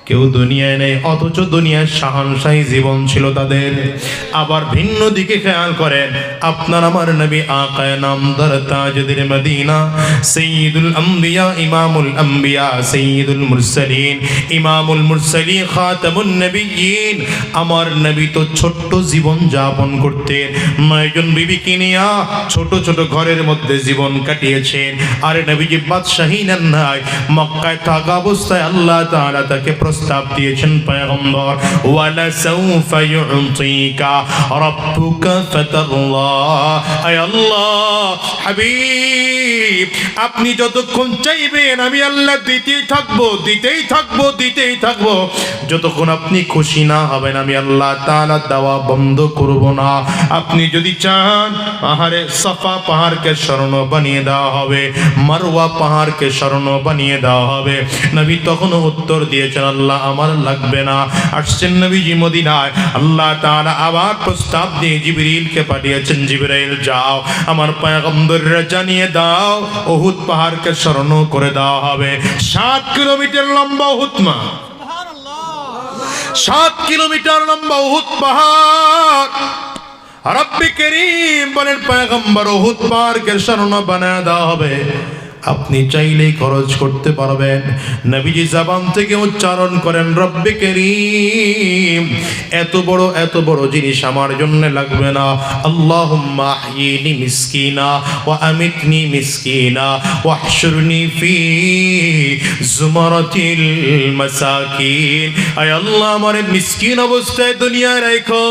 কেউ দুনিয়ায় নেই, অথচ দুনিয়ার শাহানশাহী জীবন ছিল তাদের। আবার ভিন্ন দিকে খেয়াল করেন, আপনার আমার নবী আকায়ে নামদার তাজদার মদিনা, সাইয়্যিদুল আম্বিয়া, ইমামুল আম্বিয়া, সাইয়্যিদুল মুরসালিন, ইমামুল মুরসালিন, খাতামুন নবিয়্যিন, আমার নবী তো ছোট্ট জীবন যাপন করতেন, 9 জন বিবিকে নিয়ে ছোট ছোট ঘরের মধ্যে জীবন কাটিয়েছেন। আর নবীজি বাদশাহী নেন নাই, মক্কায় থাকা অবস্থায় আল্লাহ তাআলা তাকে প্রস্তাব দিয়েছেন, পয়গম্বর, ওয়ালা সাউফা ইউতিকা রাব্বুকা ফাতারদা, আয় আল্লাহ হাবিব, আপনি যতক্ষণ চাইবেন আমি আল্লাহ দিতেই থাকবো, দিতেই থাকবো, দিতেই থাকবো, যতক্ষণ আপনি খুশি না হবেন আমি আল্লাহ তাআলা দেওয়া বন্ধ করব না। আপনি যদি চান পাহাড়ে সাফা পাহাড়কে স্মরণ বানিয়ে দেওয়া হবে, মারওয়া পাহাড়কে স্মরণ বানিয়ে দেওয়া হবে। নবী তখন উত্তর দিয়েছেন, আল্লাহ আল্লাহ আমার লাগবে না। আসছেন নবীজি মদিনায়, আল্লাহ তাআলা আবার প্রস্তাব দিয়ে জিবরিলকে পাঠিয়েছেন, জিবরাইল যাও আমার পয়গম্বররা জানিয়ে দাও উহুদ পাহাড়কে স্মরণ করে দেওয়া হবে। 7 কিলোমিটার লম্বা উহুদ মা, 7 কিলোমিটার লম্বা উহুদ পাহাড়। রব্বে করিম বলেন পয়গম্বর উহুদ পাহাড়কে স্মরণ বানায় দেওয়া হবে, আপনি চাইলেই খরচ করতে পারবেন। নবীজি জবান থেকে উচ্চারণ করেন রব্বে করিম এত বড় জিনিস আমার জন্য লাগবে না। আল্লাহুম্মা আহয়িনি মিসকিনা ওয়া আমিতনি মিসকিনা ওয়াহশুরনি ফি জুমারাতিল মাসাকিন। আয় আল্লাহ আমারে মিসকিন অবস্থায় দুনিয়ায় রাখো,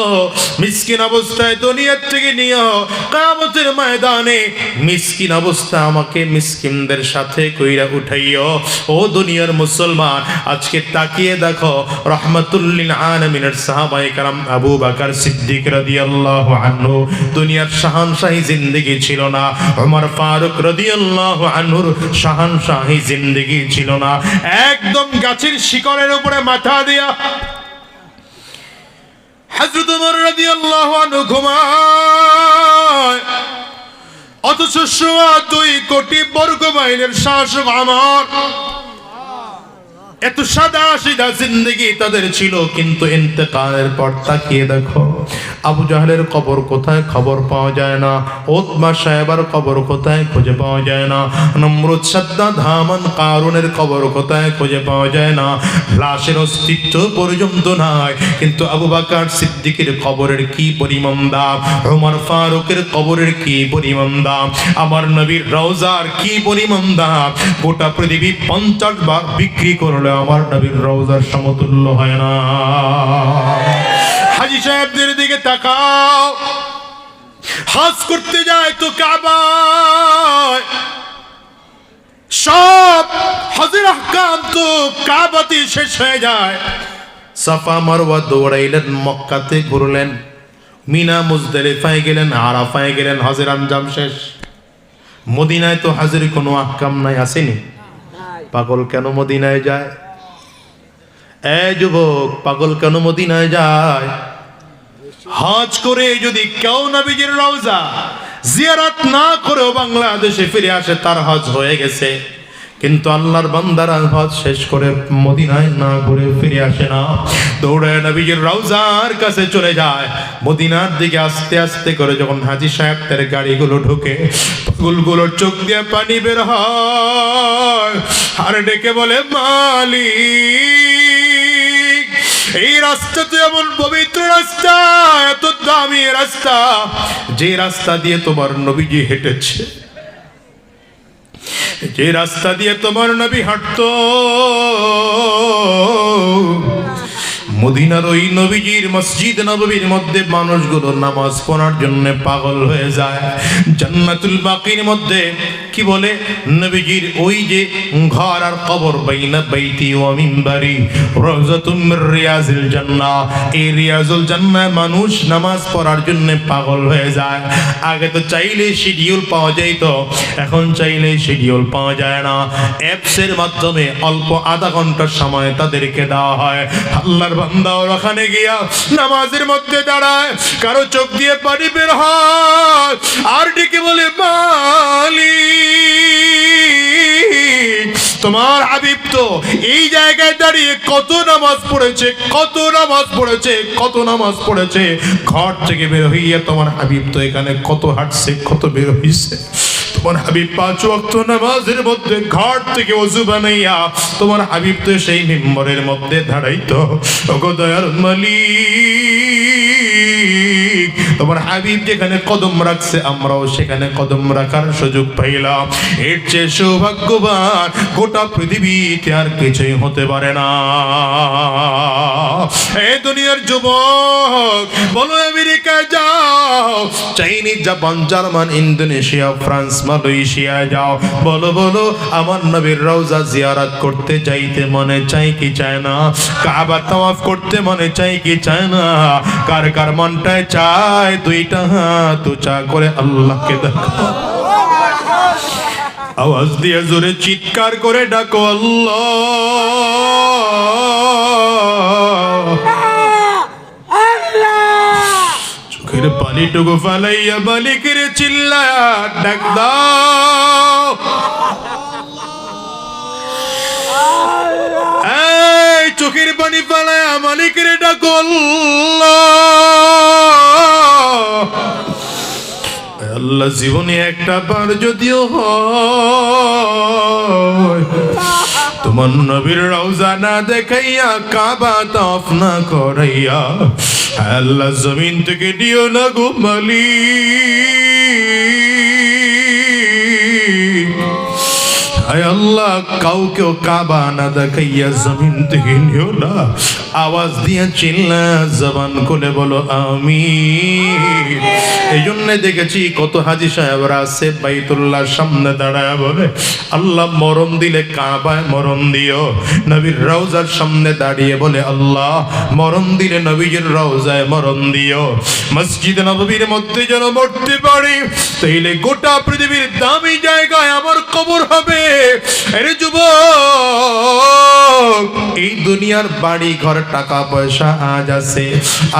মিসকিন অবস্থায় দুনিয়ার থেকে নিও, কিয়ামতের ময়দানে মিসকিন অবস্থা আমাকে মিসকিন সাথে কইরা উঠাইও। ও দুনিয়ার মুসলমান, আজকে তাকিয়ে দেখো রাহমাতুল লিল আলামিনের সাহাবায়ে কেরাম আবু বকর সিদ্দিক রাদিয়াল্লাহু আনহু দুনিয়ার শাহানশাহী জিন্দেগি ছিল না, ওমর ফারুক রাদিয়াল্লাহু আনহুর শাহানশাহী জিন্দেগি ছিল না। একদম গাছের শিকড়ের উপরে মাথা দিয়া হযরত ওমর রাদিয়াল্লাহু আনহু ঘুমায়, অথচ 2 কোটি বর্গ মাইলের শাসক আমার। এত সাদা সিধা জিন্দেগি তাদের ছিল, কিন্তু ইন্তেকালের পর তাকিয়ে দেখো আবু জাহলের কবর কোথায় খবর পাওয়া যায় না, উতবা সাহেবের কবর কোথায় খুঁজে পাওয়া যায় না, নমরুদ সাদ্দাদ হামান কারুনের কবর কোথায় খুঁজে পাওয়া যায় না, লাশের অস্তিত্ব পর্যন্ত নাই। কিন্তু আবু বকর সিদ্দিকের কবরের কি পরিমাণ দাম, ওমর ফারুকের কবরের কি পরিমাণ দাম, আমার নবীর রওজার কি পরিমাণ দাম, গোটা পৃথিবী 50 বার বিক্রি করলে আমার নবীর রওজার সমতুল্য হয় না। হাজী সাহেবদের দিকে তাকাও, হজ করতে যায় তো কাবায়, সব হজের আহকাম তো কাবাতে শেষ হয়ে যায়। সাফা মারওয়া দৌড়াইলেন, মক্কাতে ঘুরলেন, মিনা মুজদালিফায় গেলেন, আরাফায় গেলেন, হজের আঞ্জাম শেষ। মদিনায় তো হজের কোনো আহকাম নাই, আসেনি? পাগল কেন মদিনায় যায়? যুবক, পাগল কেন মদিনায় যায়? হজ করে যদি কেউ নবীজির রওজা জিয়ারত না করেও বাংলাদেশে ফিরে আসে, তার হজ হয়ে গেছে। কিন্তু আল্লাহর বান্দারা হজ শেষ করে মদিনায় না ঘুরে ফিরে আসে না, দৌড়ে নবীজির রওজার কাছে চলে যায়। মদিনার দিকে আস্তে আস্তে করে যখন হাজী সাহেবদের গাড়িগুলো ঢুকে, পাগলগুলোর চোখ দিয়ে পানি বের হয়, আর ডেকে বলে মালিক, এই রাস্তা তো এমন পবিত্র রাস্তা, এত দামি রাস্তা, যে রাস্তা দিয়ে তোমার নবীজি হেঁটেছে, যে রাস্তা দিয়ে তোমার নবী হাঁটতো, মদিনার ওই নবীজির মসজিদ নববীর মধ্যে মানুষগুলো নামাজ পড়ার জন্য পাগল হয়ে যায়। জান্নাতুল বাকির মধ্যে কি বলে, নবীজির ওই যে ঘর আর কবর, বাইনা বাইতি ওয়া মিম্বারি রাওযাতুম মির রিয়াজিল জান্নাহ, এই রিয়াজুল জান্নাহ মানুষ নামাজ পড়ার জন্য পাগল হয়ে যায়। আগে তো চাইলে শিডিউল পাওয়া যেত, এখন চাইলে শিডিউল পাওয়া যায় না। অ্যাপসের মাধ্যমে অল্প আধা ঘন্টার সময় তাদেরকে দেওয়া হয়। আল্লাহর বান্দা ওখানে গিয়া নামাজের মধ্যে দাঁড়ায়, কারো চোখ দিয়ে পানি বের হয়, আর ডেকে বলে মালিক, তোমার হাবিব তো এই জায়গায় দাঁড়িয়ে কত নামাজ পড়েছে, কত নামাজ পড়েছে, কত নামাজ পড়েছে, ঘর থেকে বের হইয়া তোমার হাবিব তো এখানে কত হাঁটছে, কত বের হইছে। তোমার হাবিব 5 ওয়াক্ত নামাজের মধ্যে ঘর থেকে ওযু বানাইয়া তোমার হাবিব তো সেই মিম্বরের মধ্যে দাঁড়াইতো। ওগো দয়ার মালিক, তোমার হাবিব যেখানে কদম রাখছে আমরাও সেখানে কদম রাখার সুযোগ পাইলাম। এর চেয়ে সৌভাগ্যবান গোটা পৃথিবীতে আর কিছুই হতে পারে না। এই দুনিয়ার যুবক, বলো আমেরিকায় যাও, Chinese, Japan, German, Indonesia, France, Malaysia যাও, বলো বলো আমার নবীর রওজা জিয়ারত করতে যাইতে মনে চাই কি চায় না? কাবা তাওয়াফ করতে মনে চাই কি চায় না? কার কার মনটায় চায় দুইটা হাত উঁচা করে আল্লাহকে দেখো, আওয়াজ দিয়ে জোরে চিৎকার করে ডাকো আল্লাহ। পানিটুকু ফালাইয়া মালিকের চিল্লায়া ডাক দাও, এই চোখের পানি ফালাইয়া মালিকের ডাকো, আল্লাহ জীবনে একটা বার যদিও হয় তোমার নবীর রওজা না দেখাইয়া কাবা তওয়াফ না করাইয়া, আল্লাহ জমিন থেকে দিও না গো মালিক। হায় আল্লাহ, কাউকেও কাবা না দেখাইয়া জমিন থেকে নিও না। আওয়াজ দিয়ে চিল্লা জবান খুলে বলো আমিন। এই জন্য দেখেছি কত হাজি সাহেবরা আছে বাইতুল্লাহ সামনে দাঁড়ায় বলে, আল্লাহ মরণ দিলে কাবায় মরণ দিও। নবীর রওজার সামনে দাঁড়িয়ে বলে, আল্লাহ মরণ দিলে নবীজির রওজায় মরণ দিও। মসজিদ নববীর মধ্যে যেন মরতে পারি, তাইলে গোটা পৃথিবীর দামি জায়গায় আমার কবর হবে। আরে যুবক, এই দুনিয়ার বাড়ি ঘর টাকা পয়সা আজ আছে,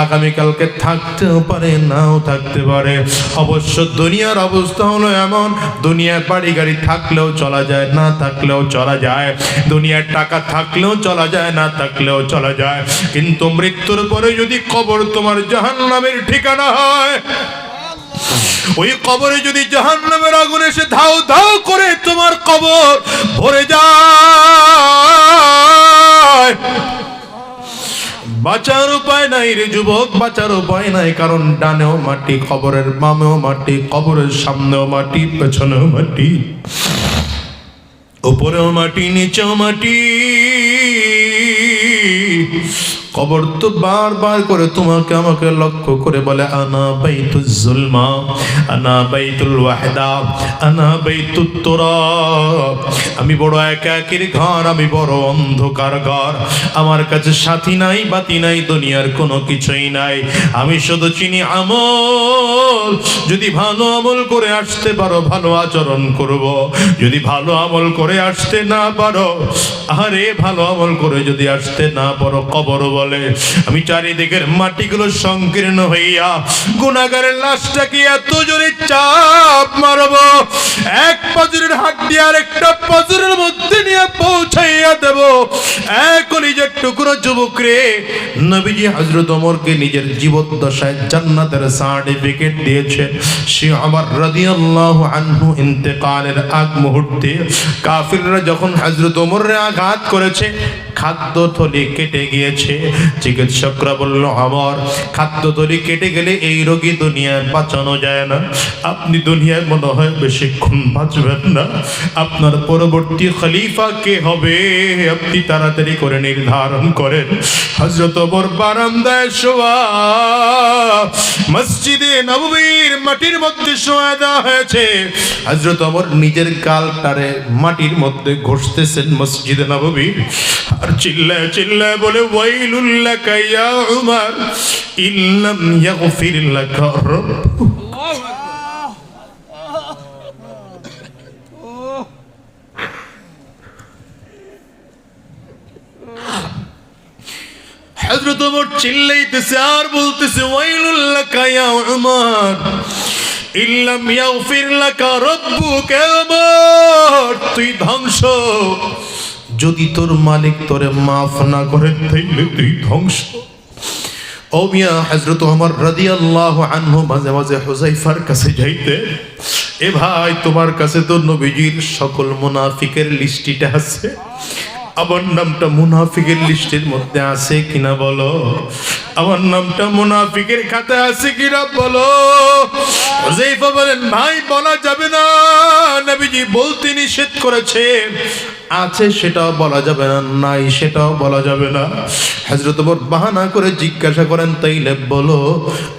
আগামীকালকে থাকতেও পারে নাও থাকতে পারে। অবশ্য দুনিয়ার অবস্থা হলো এমন, দুনিয়ার বাড়ি গাড়ি থাকলেও চলা যায়, না থাকলেও চলা যায়। দুনিয়ার টাকা থাকলেও চলা যায়, না থাকলেও চলা যায়। কিন্তু মৃত্যুর পরে যদি কবর তোমার জাহান্নামের ঠিকানা হয়, ওই কবরে যদি জাহান্নামের আগুন এসে ধাও ধাও করে তোমার কবর ভরে যায়, বাঁচার উপায় নাই রে যুবক, বাঁচার উপায় নাই। কারণ ডানেও মাটি, কবরের বামেও মাটি, কবরের সামনেও মাটি, পেছনেও মাটি, উপরেও মাটি, নিচেও মাটি। কবর তো বারবার করে তোমাকে আমাকে লক্ষ্য করে বলে, আনা বাইতুল জুলমা, আনা বাইতুল ওয়াহদা, আনা বাইতুত তুরাব। আমি বড় একাকীর ঘর, আমি বড় অন্ধকার ঘর। আমার কাছে সাথী নাই, বাতি নাই, দুনিয়ার কোনো কিছুই নাই। আমি শুধু চিনি আমল। যদি ভালো আমল করে আসতে পারো, ভালো আচরণ করব। যদি ভালো আমল করে আসতে না পারো, আরে ভালো আমল করে যদি আসতে না পারো, কবর বলে আমি চারিদিকের মাটিগুলো সংকীর্ণ হইয়া গুনাহগারের লাশটাকে এত জোরে চাপ মারব, এক পাজরের হাড্ডি আর একটা পাজরের মধ্যে নিয়ে পৌঁছাইয়া দেব। এক কলিজার টুকরো যুবক রে, নবীজি হযরত ওমরকে নিজের জীবদ্দশায় জান্নাতের সার্টিফিকেট দিয়েছেন। সে ওমর রাদিয়াল্লাহু আনহু ইন্তেকালের আগ মুহূর্তে কাফিররা যখন হযরত ওমরে আঘাত করেছে, খাদ্যথলি কেটে গিয়েছে। চিকিৎসকরা বলল, ওমর খাদ্যথলি কেটে গেলে এই রোগী দুনিয়ায় বাঁচানো যায় না, আপনি দুনিয়ায় মনে হয় বেশিক্ষণ বাঁচবেন না। আপনার পরবর্তী খলিফা কে হবে আপনি তাড়াতাড়ি করে নির্ধারণ করেন। হযরত ওমর বারান্দায় শোয়া, মসজিদে নববীর মাটির মধ্যে শোয়া দেওয়া হয়েছে। হযরত ওমর নিজের গালটারে মাটির মধ্যে ঘষতেছেন মসজিদে নববীর, আর চিল্লায় চিল্লায় বলে, ওয়াইলুল লাকা ইয়া উমর ইল্লাম ইয়াগফির লাকা রাব্বুক। হযরত ওমর চিল্লাইতেছে আর বলতেছে, ওয়াইলুল লাকা ইয়া উমর ইল্লাম ইয়াগফির লাকা রাব্বুক। ওমর তুই ধ্বংস, যদি তোর মালিক তোরে মাফ না করে তাইলে তুই ধ্বংস। ও মিয়া, হযরত ওমর রাদিয়াল্লাহু আনহু মাঝে মাঝে হুযায়ফার কাছে যাইতে, এ ভাই তোমার কাছে তো নবীজির সকল মুনাফিকের লিস্টিটা আছে, আমার নামটা মুনাফিকের লিস্টের মধ্যে আছে কিনা বলো, আমার নামটা মুনাফিকের খাতায় আছে কিনা বলো। হুযায়ফা বলেন, ভাই বলা যাবে না, নবীজি বলতে নিষেধ করেছে। আছে সেটাও বলা যাবে না, নাই সেটাও বলা যাবে না। হযরত ওমর বাহানা করে জিজ্ঞাসা করেন, তাইলে বলো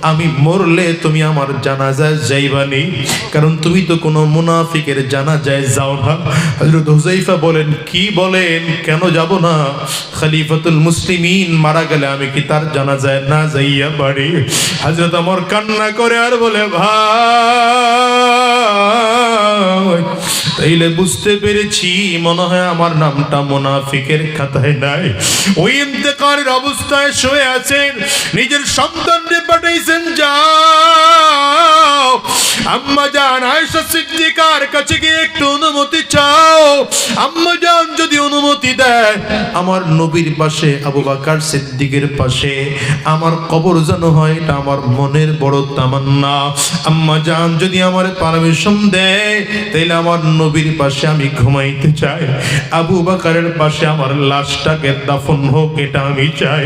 আমি মরলে তুমি আমার জানাজায় যাইবানি? কারণ তুমি তো কোনো মুনাফিকের জানাজায় যাও না। হযরত হুযায়ফা বলেন, কি বলেন, কেন যাব না? খলিফাতুল মুসলিমিন মারা গেলে আমি কি তার জানাজায় না যাইয়া পারি? হযরত ওমর কান্না করে আর বলে, ভাই নাই। তাইলে বুঝতে পেরেছি মনে হয় আমার নামটা মুনাফিকের খাতায় নাই। ওই ইন্তেকালের অবস্থায় শুয়ে আছেন, নিজের সন্তানকে পাঠাইছেন, যাও আম্মা জান আয়েশা সিদ্দিকার কাছে গিয়ে একটু অনুমতি চাও। আম্মা জান যদি অনুমতি দেয়, আমার নবীর পাশে আবু বকর সিদ্দিকের পাশে আমার কবর যেন হয়, এটা আমার মনের বড় তামান্না। আম্মা জান যদি আমার পারমিশন দেয়, তাহলে আমার নবীর পাশে আমি ঘুমাইতে চাই, আবু বকরের পাশে আমার লাশটাকে দাফন হোক, এটা আমি চাই।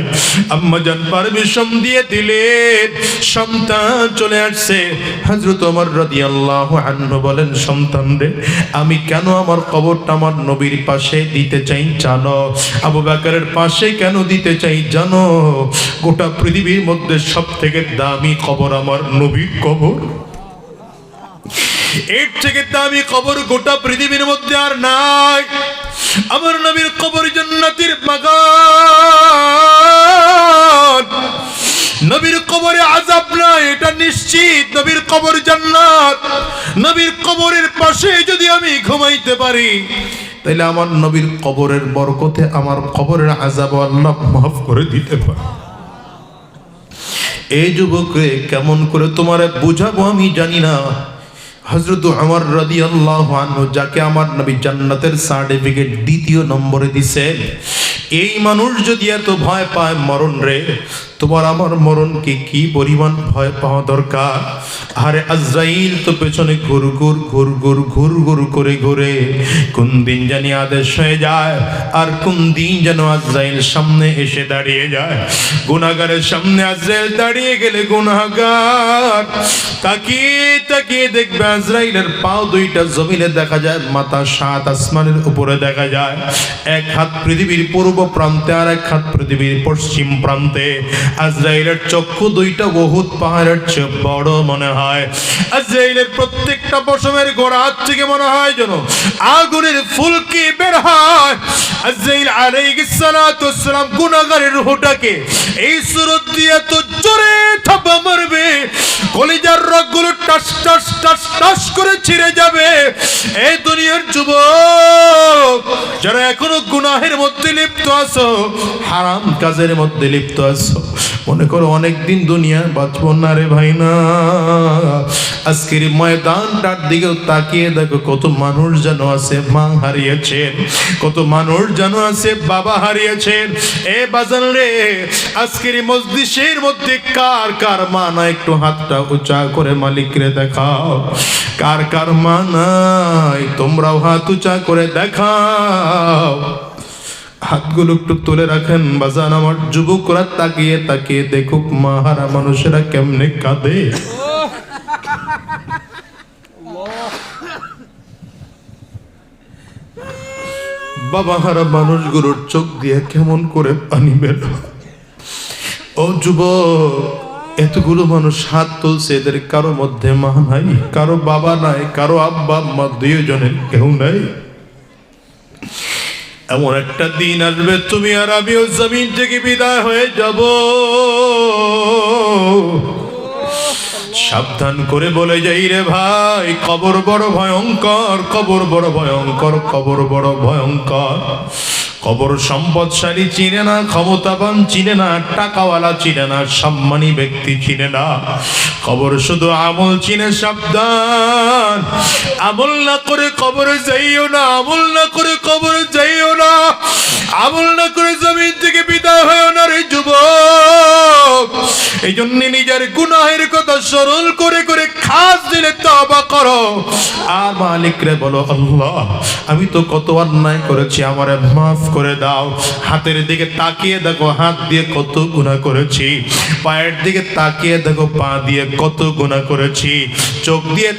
আম্মা জান পারমিশন দিয়ে দিলেন, সন্তান চলে আসছে। হযরত ওমর রাদিয়াল্লাহু আনহু বলেন, সন্তান রে, আমি কেন আমার কবরটা আমার নবীর পাশে দিতে চাই জানো? আবু বকরের পাশে কেন দিতে চাই জানো? গোটা পৃথিবীর মধ্যে সবথেকে দামি কবর আমার নবীর কবর। এর থেকে দামি কবর গোটা পৃথিবীর মধ্যে আর নাই। আমার নবীর কবর জান্নাতের বাগান। নবীর কবরে আযাব নাই, এটা নিশ্চিত। নবীর কবর জান্নাত। নবীর কবরের পাশে যদি আমি ঘুমাইতে পারি, তাহলে আমার নবীর কবরের বরকতে আমার কবরের আযাব আল্লাহ মাফ করে দিতে পারে। এই যুবকরে কেমন করে তোমারে বুঝাবো আমি জানি না। হযরত ওমর রাদিয়াল্লাহু আনহু, যাকে আমার নবী জান্নাতের সার্টিফিকেট দ্বিতীয় নম্বরে দিয়েছেন, এই মানুষ যদি এত ভয় পায় মরণ রে, তোমার আমার মরণকে কি পরিমাণ ভয় পাওয়া দরকার। আরে আজরাইল তো পেছনে ঘুর ঘুর করে ঘুরে কোন দিন জানি আদেশ হয়ে যায়, আর কোন দিন যেন আজরাইল সামনে এসে দাঁড়িয়ে যায়। গুনাহগারের সামনে আজরাইল দাঁড়িয়ে গেলে গুনাহগার তাকিয়ে তাকিয়ে দেখবে আজরাইলের পাও দুইটা জমিনে দেখা যায়, মাথা সাত আসমানের উপরে দেখা যায়। এক হাত পৃথিবীর পূর্ব প্রান্তে আর এক হাত পৃথিবীর পশ্চিম প্রান্তে। আজরাইলের চক্ষু দুইটা উহুদ পাহাড়ের চেয়ে বড় মনে হয়। আজরাইলের প্রত্যেকটা পশমের গোড়া থেকে মনে হয় যেন আগুনের ফুলকি বের হয়। আজরাইল আলাইহিস সালাতু ওয়াস সালাম গুনাহগারের রূহটাকে এই সুরত দিয়ে তো জোরে থাবা মারবে, কলিজার রগগুলো টাস টাস টাস টাস করে ছিঁড়ে যাবে। এই দুনিয়ার যুবক যারা এখনো গুনাহের মধ্যে লিপ্ত আছো, হারাম কাজের মধ্যে লিপ্ত আছো, মনে করো অনেকদিন দুনিয়া বাঁচবো না রে ভাই না। আজকের ময়দানটার দিকেও তাকিয়ে দেখো, কত মানুষ যেন আছে মা হারিয়েছেন, কত মানুষ যেন আছে বাবা হারিয়েছেন। এ বাজান রে, আজকের মজলিসের মধ্যে কার কার মা না, একটু হাতটা উঁচা করে মালিকরে দেখাও। কার কার মা নাই, তোমরাও হাত উঁচা করে দেখাও। হাতগুলো একটু তুলে রাখেন বাজান। আমার যুবকরা তাকিয়ে তাকিয়ে দেখুক মা হারা মানুষেরা কেমনে কাঁদে। বাবা হারা মানুষগুলোর চোখ দিয়ে কেমন করে পানি বের হয়। ও যুবক, এতগুলো মানুষ হাত তুলছে, এদের কারো মধ্যে মা নাই, কারো বাবা নাই, কারো আব্বা আম্মা দুইজনের কেউ নাই। এমন একটা দিন আসবে তুমি আর আমিও জমিন থেকে বিদায় হয়ে যাব। সাবধান করে বলে যাই রে ভাই, কবর বড় ভয়ঙ্কর, কবর বড় ভয়ঙ্কর, কবর বড় ভয়ঙ্কর। কবর সম্পদশালী চিনে না, ক্ষমতাবান চিনে না, টাকাওয়ালা চিনে না, সম্মানী ব্যক্তি চিনে না। কবর শুধু আমল চিনে। সাবধান, আমল না করে কবরে যাইও না, আমল না করে কবরে যাইও না, আমল না করে জমিন থেকে বিদায় হয়েও না রে যুবক। এই জন্য নিজের গুনাহের কথা স্মরণ করে করে খাস দিলে তওবা করো, আর মালিকরে বলো, আল্লাহ আমি তো কত অন্যায় করেছি, আমারে মাফ করে দাও। হাতের দিকে তাকিয়ে দেখো, হাত দিয়ে কত গুনাহ করেছি। পায়ের দিকে তাকিয়ে দেখো, পা দিয়ে কত গুনাহ করেছি। চোখ দিয়ে